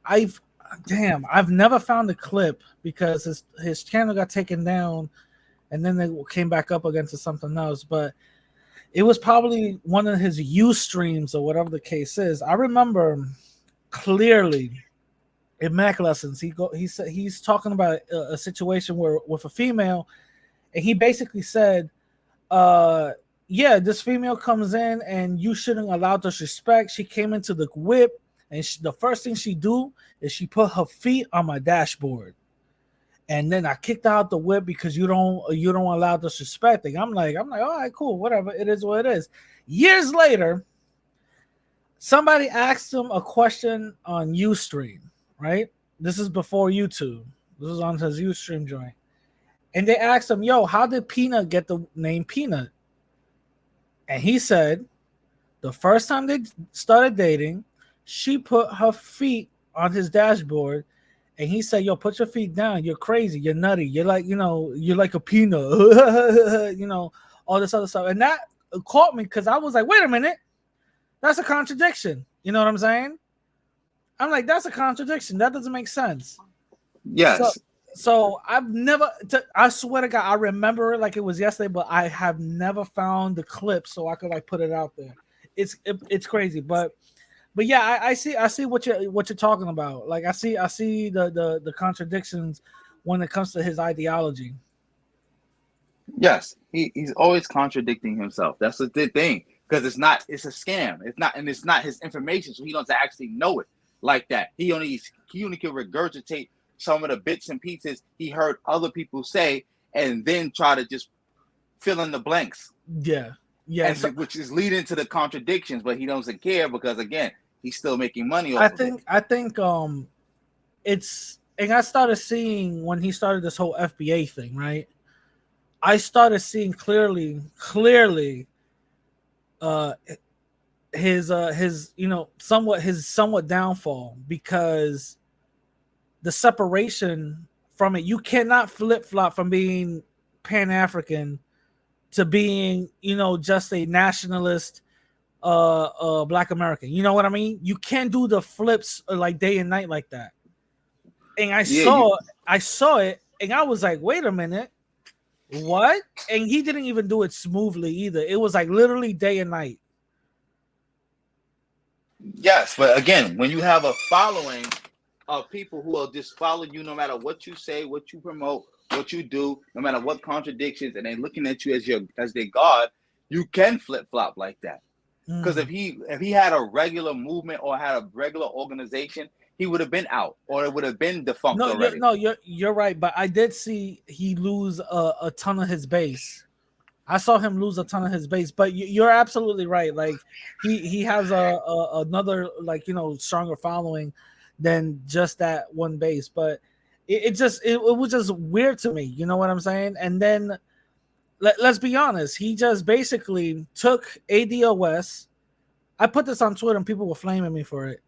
I've never found the clip because his channel got taken down and then they came back up again to something else. But it was probably one of his streams or whatever the case is. I remember clearly in Mac lessons, he's talking about a situation where with a female, and he basically said, yeah, this female comes in and you shouldn't allow disrespect. She came into the whip and the first thing she do is she put her feet on my dashboard. And then I kicked out the whip because you don't allow disrespecting. I'm like, all right, cool, whatever. It is what it is. Years later, somebody asked him a question on Ustream, right? This is before YouTube. This was on his Ustream joint. And they asked him, yo, how did Peanut get the name Peanut? And he said, the first time they started dating, she put her feet on his dashboard. And he said, yo, put your feet down. You're crazy. You're nutty. You're like, you're like a peanut. All this other stuff. And that caught me because I was like, wait a minute. That's a contradiction. You know what I'm saying? I'm like, that's a contradiction. That doesn't make sense. Yes. So I've never, I swear to God, I remember it like it was yesterday, but I have never found the clip so I could put it out there. It's crazy, but yeah, I see what you're talking about. Like I see the contradictions when it comes to his ideology. Yes, he's always contradicting himself. That's the thing because it's a scam. It's not his information, so he doesn't actually know it like that. He only can regurgitate some of the bits and pieces he heard other people say, and then try to just fill in the blanks, Yeah, yeah. So which is leading to the contradictions. But he doesn't care because again, he's still making money I off of it. think I think it's and I started seeing when he started this whole FBA thing, right? I started seeing clearly uh his somewhat downfall because the separation from it, you cannot flip-flop from being Pan-African to being, just a nationalist Black American. You know what I mean? You can't do the flips like day and night like that. And I Yeah, saw it and I was like, wait a minute. What? And he didn't even do it smoothly either. It was like literally day and night. yes, but again, when you have a following of people who will just follow you no matter what you say, what you promote, what you do, no matter what contradictions, and they looking at you as their god, you can flip flop like that. Because if he had a regular movement or had a regular organization, he would have been out or it would have been defunct already. You're right, but I did see he lose a ton of his base. I saw him lose a ton of his base, but you're absolutely right. Like he has another stronger following than just that one base. But it was just weird to me. You know what I'm saying? And then let's be honest, he just basically took ADOS. I put this on Twitter and people were flaming me for it.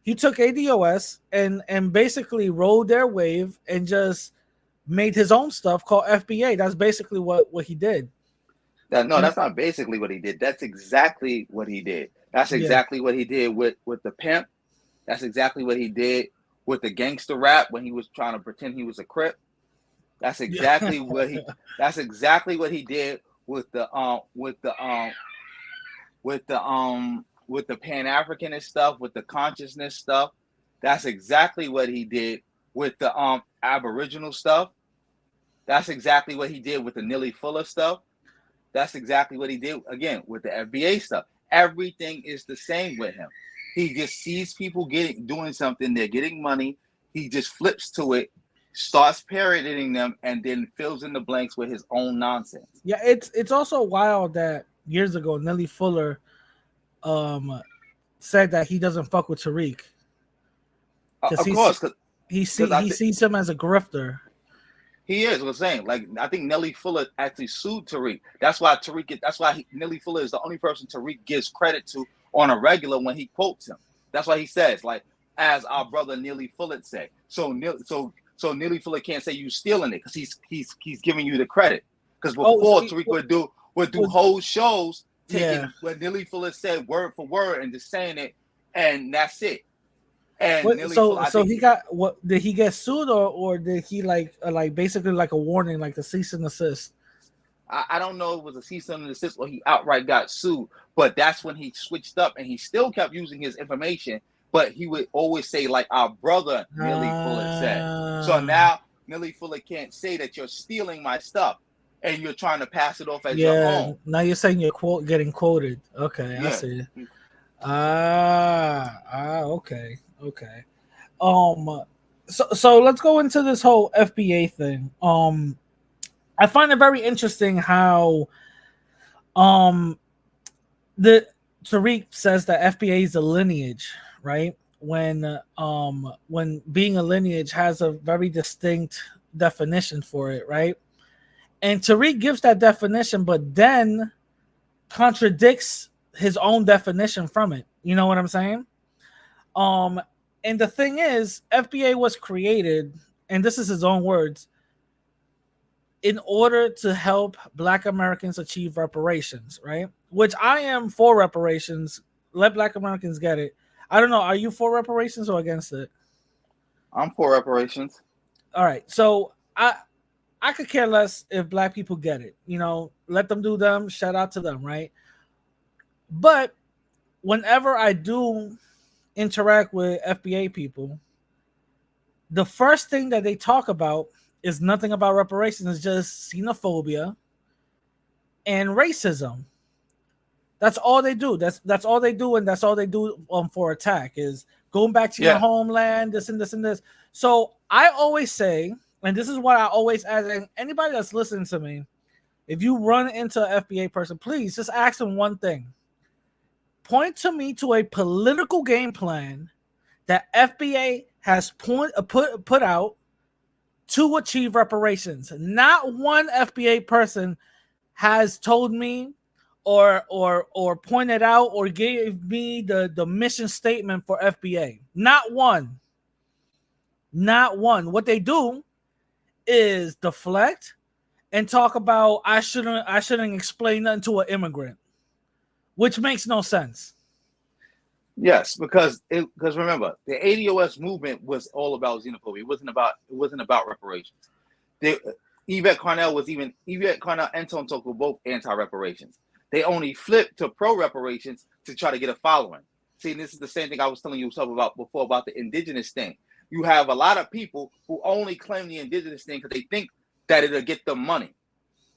He took ADOS and basically rode their wave and just made his own stuff called FBA. That's basically what he did. That's not basically what he did. That's exactly what he did. That's exactly what he did with the pimp. That's exactly what he did with the gangster rap when he was trying to pretend he was a Crip. That's exactly what he. That's exactly what he did with the Pan-Africanist stuff, with the consciousness stuff. That's exactly what he did with the Aboriginal stuff. That's exactly what he did with the Nilly Fuller stuff. That's exactly what he did again with the FBA stuff. Everything is the same with him. He just sees people doing something, they're getting money. He just flips to it, starts parodying them, and then fills in the blanks with his own nonsense. Yeah, it's also wild that years ago Nelly Fuller said that he doesn't fuck with Tariq. Of course, he sees him as a grifter. He is. What I'm saying, like I think Nelly Fuller actually sued Tariq. That's why Nelly Fuller is the only person Tariq gives credit to on a regular when he quotes him. That's why he says, like, as our brother Nelly Fuller said. So Nelly Fuller can't say you stealing it because he's giving you the credit. Because before Tariq would do whole shows taking what Nelly Fuller said word for word and just saying it, and that's it. And he got what? Did he get sued or did he like basically like a warning, like a cease and desist? I don't know if it was a cease and desist or he outright got sued, but that's when he switched up and he still kept using his information, but he would always say like our brother Nelly Fuller said. So now Nelly Fuller can't say that you're stealing my stuff and you're trying to pass it off as your own. Now you're saying you're getting quoted. Okay, I see. Okay. So let's go into this whole FBA thing. I find it very interesting how the Tariq says that FBA is a lineage, right? When being a lineage has a very distinct definition for it, right? And Tariq gives that definition, but then contradicts his own definition from it. You know what I'm saying? And the thing is, FBA was created, and this is his own words, in order to help Black Americans achieve reparations, right? Which I am for reparations. Let Black Americans get it. I don't know. Are you for reparations or against it? I'm for reparations. All right. So I could care less if Black people get it. You know, let them do them. Shout out to them, right? But whenever I do interact with FBA people, the first thing that they talk about is nothing about reparations. It's just xenophobia and racism. That's all they do. That's all they do, and that's all they do for attack is going back to your homeland, this and this and this. So I always say, and this is what I always ask, and anybody that's listening to me, if you run into an FBA person, please just ask them one thing. Point to me to a political game plan that FBA has put out to achieve reparations. Not one FBA person has told me or pointed out or gave me the mission statement for FBA. Not one. Not one. What they do is deflect and talk about I shouldn't explain nothing to an immigrant, which makes no sense. Yes, because remember, the ADOS movement was all about xenophobia. It wasn't about reparations. Yvette Carnell and Tom Tuck were both anti-reparations. They only flipped to pro-reparations to try to get a following. See, this is the same thing I was telling you about before about the indigenous thing. You have a lot of people who only claim the indigenous thing because they think that it'll get them money.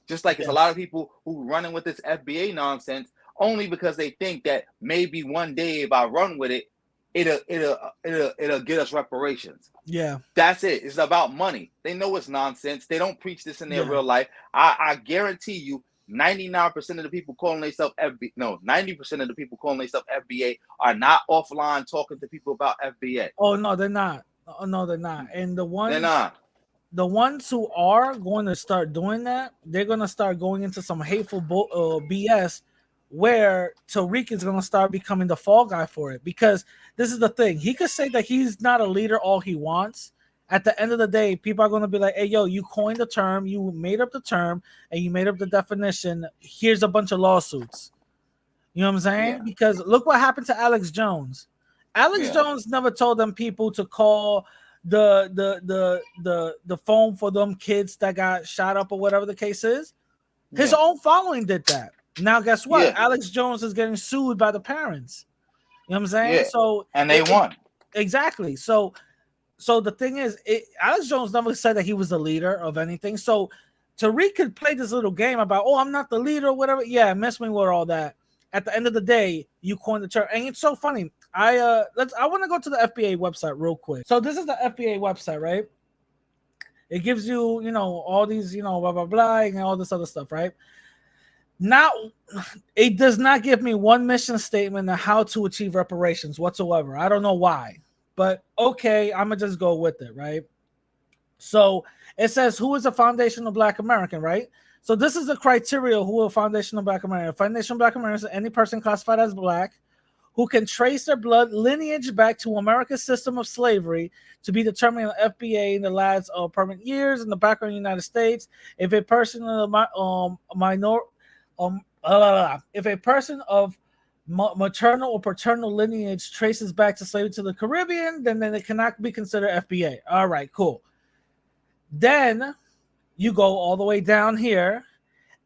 Just like there's a lot of people who running with this FBA nonsense only because they think that maybe one day if I run with it, it'll get us reparations. Yeah, that's it. It's about money. They know it's nonsense. They don't preach this in their real life. I guarantee you, 99% of the people calling themselves 90% of the people calling themselves FBA are not offline talking to people about FBA. Oh no, they're not. Oh no, they're not. And the they're not. The ones who are going to start doing that, they're going to start going into some hateful BS where Tariq is going to start becoming the fall guy for it. Because this is the thing. He could say that he's not a leader all he wants. At the end of the day, people are going to be like, hey, yo, you coined the term, you made up the term, and you made up the definition. Here's a bunch of lawsuits. You know what I'm saying? Yeah. Because look what happened to Alex Jones. Alex Jones never told them people to call the phone for them kids that got shot up or whatever the case is. His own following did that. Now, guess what? Yeah. Alex Jones is getting sued by the parents. You know what I'm saying? Yeah. So and they won. Exactly. So the thing is, Alex Jones never said that he was the leader of anything. So Tariq could play this little game about, oh, I'm not the leader or whatever. Yeah, mess me with all that. At the end of the day, you coined the term. And it's so funny. I want to go to the FBA website real quick. So this is the FBA website, right? It gives you, all these, blah, blah, blah, and all this other stuff, right? Now, it does not give me one mission statement on how to achieve reparations whatsoever. I don't know why. But okay, I'm going to just go with it, right? So it says, who is a foundational Black American, right? So this is the criteria who a foundational Black American. A foundational Black American is any person classified as Black who can trace their blood lineage back to America's system of slavery to be determined in the FBA in the last permanent years in the background of the United States. If a person of maternal or paternal lineage traces back to slavery to the Caribbean, then it cannot be considered FBA. All right, cool. Then you go all the way down here,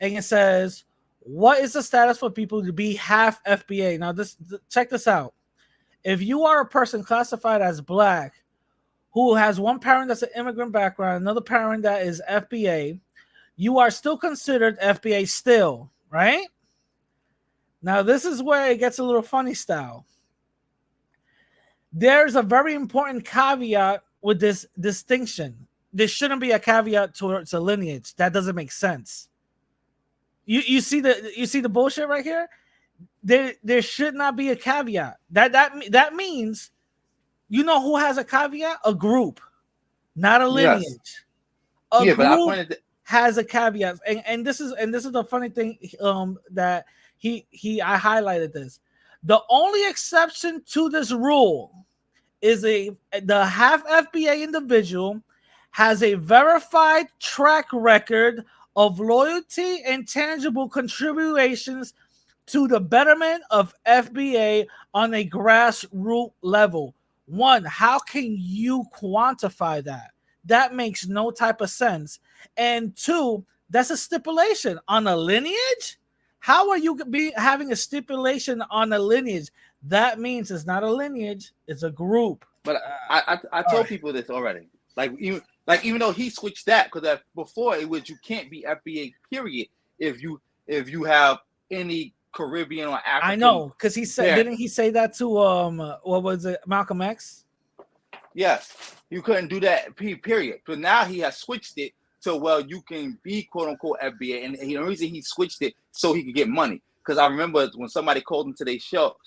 and it says, what is the status for people to be half FBA? Now, check this out. If you are a person classified as Black who has one parent that's an immigrant background, another parent that is FBA, you are still considered FBA still, right? Now, this is where it gets a little funny style. There's a very important caveat with this distinction. There shouldn't be a caveat towards a lineage. That doesn't make sense. You see the bullshit right here? There should not be a caveat. That means, who has a caveat? A group, not a lineage. Yes. A group has a caveat, and this is the funny thing that I highlighted this. The only exception to this rule is the half FBA individual has a verified track record of loyalty and tangible contributions to the betterment of FBA on a grassroots level. One, how can you quantify that? That makes no type of sense. And two, that's a stipulation on a lineage. How are you having a stipulation on a lineage? That means it's not a lineage, it's a group. But I told people this already. Like, Like even though he switched that because before it was you can't be FBA period if you have any Caribbean or I African know, because he said, parent. didn't he say that to what was it, Malcolm X? Yes, you couldn't do that period. But now he has switched it to you can be quote unquote FBA, and the reason he switched it so he could get money. Because I remember when somebody called him to their show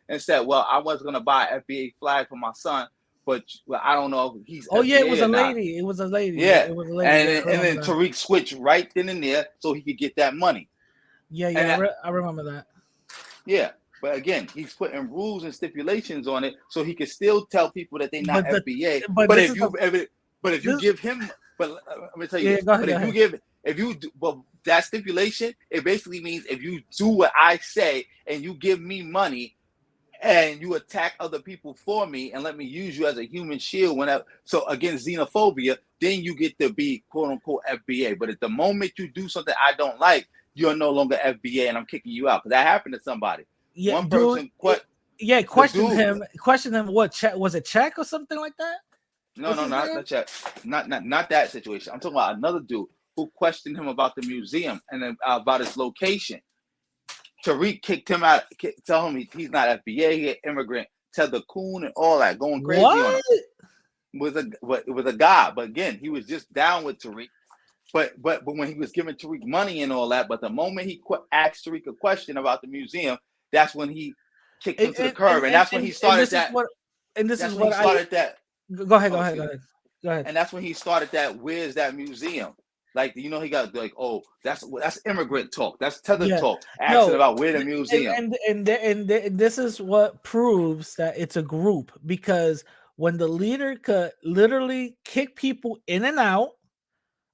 and said, "Well, I was gonna buy an FBA flag for my son, but I don't know if he's Oh yeah, it was FBA a or not." lady. It was a lady. Yeah, It was a lady. and Yeah, I and then remember that. Tariq switched right then and there so he could get that money. Yeah, And I remember that. yeah, but again, he's putting rules and stipulations on it so he can still tell people that they're not FBA. But if you give him, but let me tell you this. But if you do, well, that stipulation, it basically means if you do what I say and you give me money and you attack other people for me and let me use you as a human shield so against xenophobia, then you get to be quote unquote FBA. But at the moment you do something I don't like, you're no longer FBA and I'm kicking you out. Because that happened to somebody. Yeah, one person question him. What check was it? Check or something like that? No, not check. Not that situation. I'm talking about another dude who questioned him about the museum and about its location. Tariq kicked him out, tell him he's not FBA, he's an immigrant, Tether Coon and all that, going crazy on him. It was a guy, but again, he was just down with Tariq. But when he was giving Tariq money and all that, but the moment he asked Tariq a question about the museum, that's when he kicked him to the curb, and that's when he started that. Go ahead. And that's when he started that. Where's that museum? Like, he got like, oh, that's immigrant talk. That's tether talk. Asking about where the museum. And this is what proves that it's a group, because when the leader could literally kick people in and out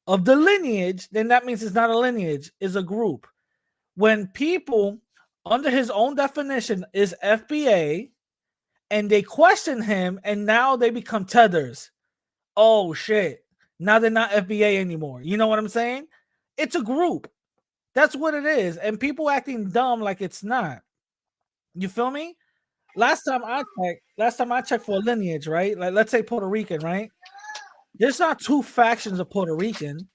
of the lineage, then that means it's not a lineage, it's a group. When people under his own definition is FBA and they question him and now they become tethers. Oh shit. Now they're not FBA anymore. You know what I'm saying? It's a group. That's what it is. And people acting dumb like it's not. You feel me? Last time I checked for a lineage, right? Like, let's say Puerto Rican, right? There's not two factions of Puerto Rican.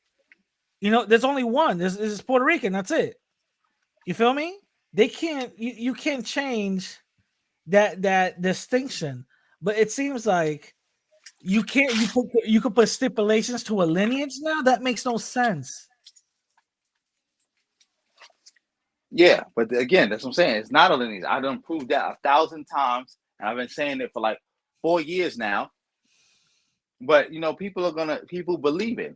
There's only one. This is Puerto Rican. That's it. You feel me? They can't. You can't change that distinction. But it seems like you can't. You could put stipulations to a lineage now. That makes no sense. Yeah, but again, that's what I'm saying. It's not a lineage. I done proved that 1,000 times, and I've been saying it for like 4 years now. But people believe it.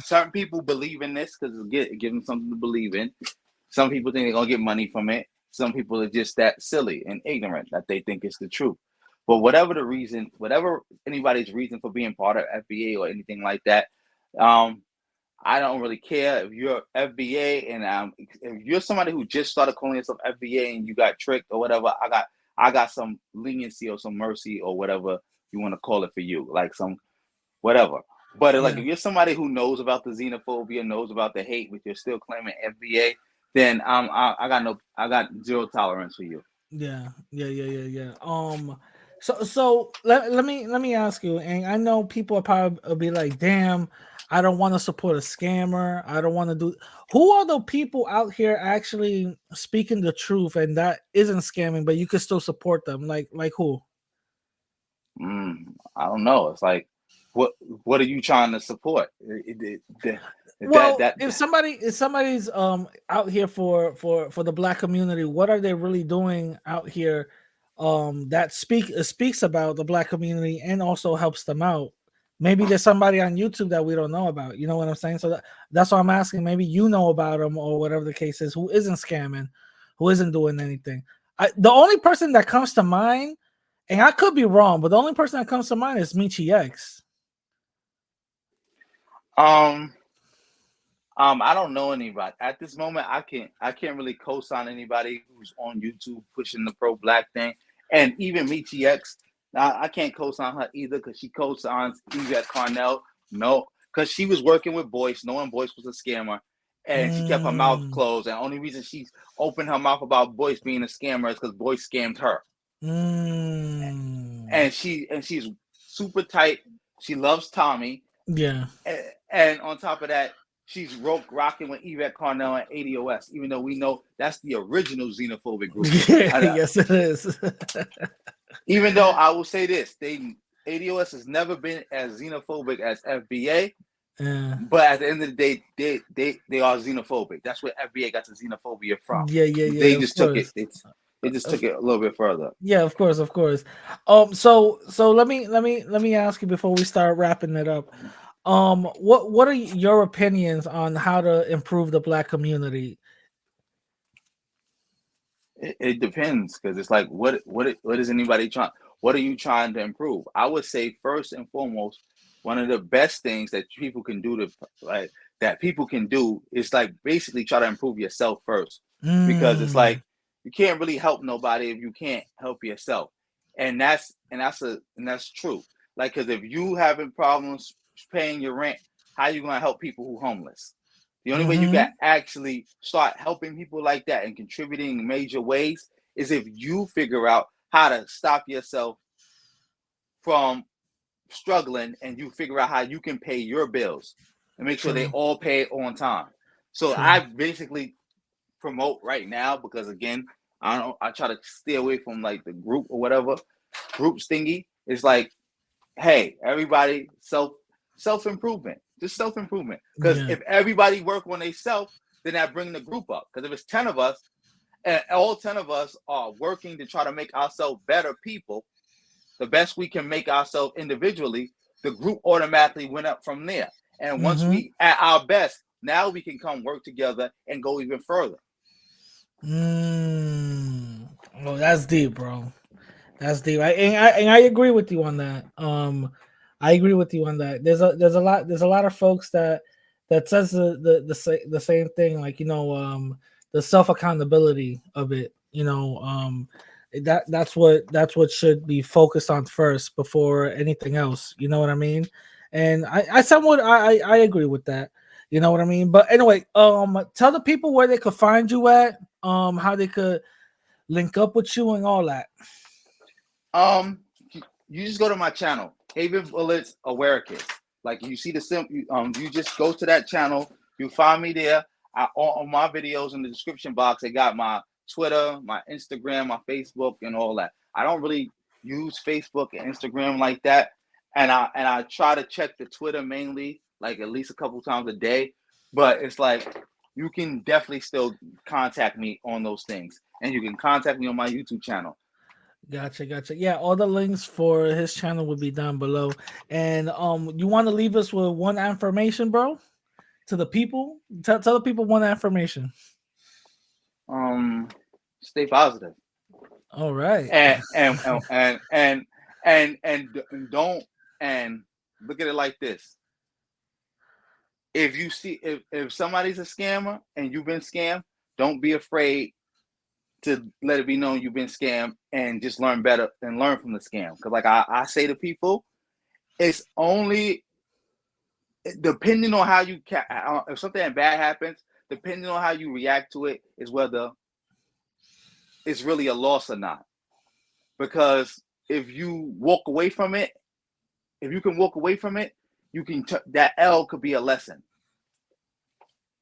Certain people believe in this because it gives them something to believe in. Some people think they're gonna get money from it. Some people are just that silly and ignorant that they think it's the truth. But whatever the reason, whatever anybody's reason for being part of FBA or anything like that, I don't really care if you're FBA and if you're somebody who just started calling yourself FBA and you got tricked or whatever. I got some leniency or some mercy or whatever you want to call it for you, like some whatever. But like if you're somebody who knows about the xenophobia, knows about the hate, but you're still claiming FBA, then I got zero tolerance for you. Yeah. So let me ask you, and I know people will probably be like, damn, I don't want to support a scammer. I don't want to do. Who are the people out here actually speaking the truth and that isn't scamming, but you can still support them? Like who? I don't know. It's like, what are you trying to support? If somebody's out here for the Black community, what are they really doing out here that speaks about the Black community and also helps them out? Maybe there's somebody on YouTube that we don't know about. You know what I'm saying? So that's why I'm asking. Maybe you know about them or whatever the case is, who isn't scamming, who isn't doing anything. The only person that comes to mind, and I could be wrong, but the only person that comes to mind is Michi X. I don't know anybody at this moment. I can't really co-sign anybody who's on YouTube pushing the pro-Black thing, and even Michi X. I can't co-sign her either because she co-signs Yvette Carnell. No, because she was working with Boyce, knowing Boyce was a scammer, and she kept her mouth closed. And the only reason she's opened her mouth about Boyce being a scammer is because Boyce scammed her. And she's super tight. She loves Tommy. Yeah. And on top of that, she's rocking with Yvette Carnell and ADOS, even though we know that's the original xenophobic group. Yes, it is. Even though I will say this, ADOS has never been as xenophobic as FBA. Yeah. But at the end of the day, they are xenophobic. That's where FBA got the xenophobia from. Yeah. They just took it. They just took it a little bit further. Yeah, of course. So let me ask you before we start wrapping it up. What are your opinions on how to improve the Black community? It depends, because it's like what is anybody trying? What are you trying to improve? I would say first and foremost, one of the best things that people can do is like basically try to improve yourself first, because it's like you can't really help nobody if you can't help yourself, and that's true. Like, because if you having problems paying your rent, how you gonna help people who homeless? The only way you can actually start helping people like that and contributing in major ways is if you figure out how to stop yourself from struggling, and you figure out how you can pay your bills and make sure they all pay on time. So I basically promote right now, because again, I try to stay away from like the group or whatever group stingy. It's like, hey, everybody, self-improvement, just self-improvement. Because if everybody work on themselves, then that bring the group up. Because if it's 10 of us and all 10 of us are working to try to make ourselves better people, the best we can make ourselves individually, the group automatically went up from there. And once we at our best, now we can come work together and go even further. Oh, that's deep, bro. That's deep. I agree with you on that. I agree with you on that. There's a lot of folks that says the same thing, like, you know, the self accountability of it, you know, that's what should be focused on first before anything else, you know what I mean? And I somewhat I agree with that, you know what I mean? But anyway, tell the people where they could find you at, how they could link up with you and all that. You just go to my channel, Javen Bullets Awareness. Like, you see the simple, you just go to that channel, you find me there. On my videos in the description box, I got my Twitter, my Instagram, my Facebook, and all that. I don't really use Facebook and Instagram like that, and I try to check the Twitter mainly, like at least a couple times a day. But it's like, you can definitely still contact me on those things, and you can contact me on my YouTube channel. Gotcha. Yeah, all the links for his channel will be down below. And you want to leave us with one affirmation, bro, to the people? Tell the people one affirmation. Stay positive. All right. And don't, and look at it like this. If you see if somebody's a scammer and you've been scammed, don't be afraid to let it be known you've been scammed, and just learn better and learn from the scam. Because like I say to people, it's only depending on how you if something bad happens, depending on how you react to it is whether it's really a loss or not. Because if you walk away from it, if you can walk away from it, you can that L could be a lesson.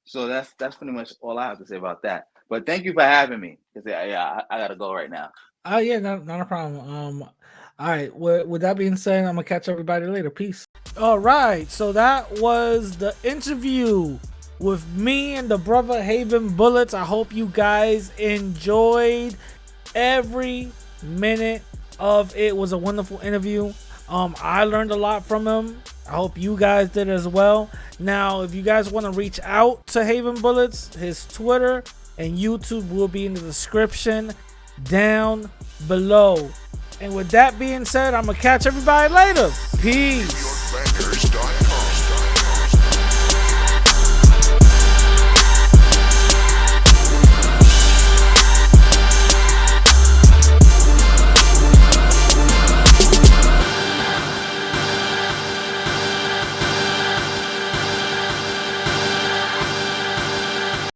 So that's pretty much all I have to say about that. But thank you for having me. Because I gotta go right now. Oh yeah, not a problem. All right. With that being said, I'm gonna catch everybody later. Peace. All right. So that was the interview with me and the brother Javen Bullets. I hope you guys enjoyed every minute of it. It was a wonderful interview. I learned a lot from him. I hope you guys did as well. Now, if you guys want to reach out to Javen Bullets, his Twitter and YouTube will be in the description down below. And with that being said, I'm gonna catch everybody later. Peace.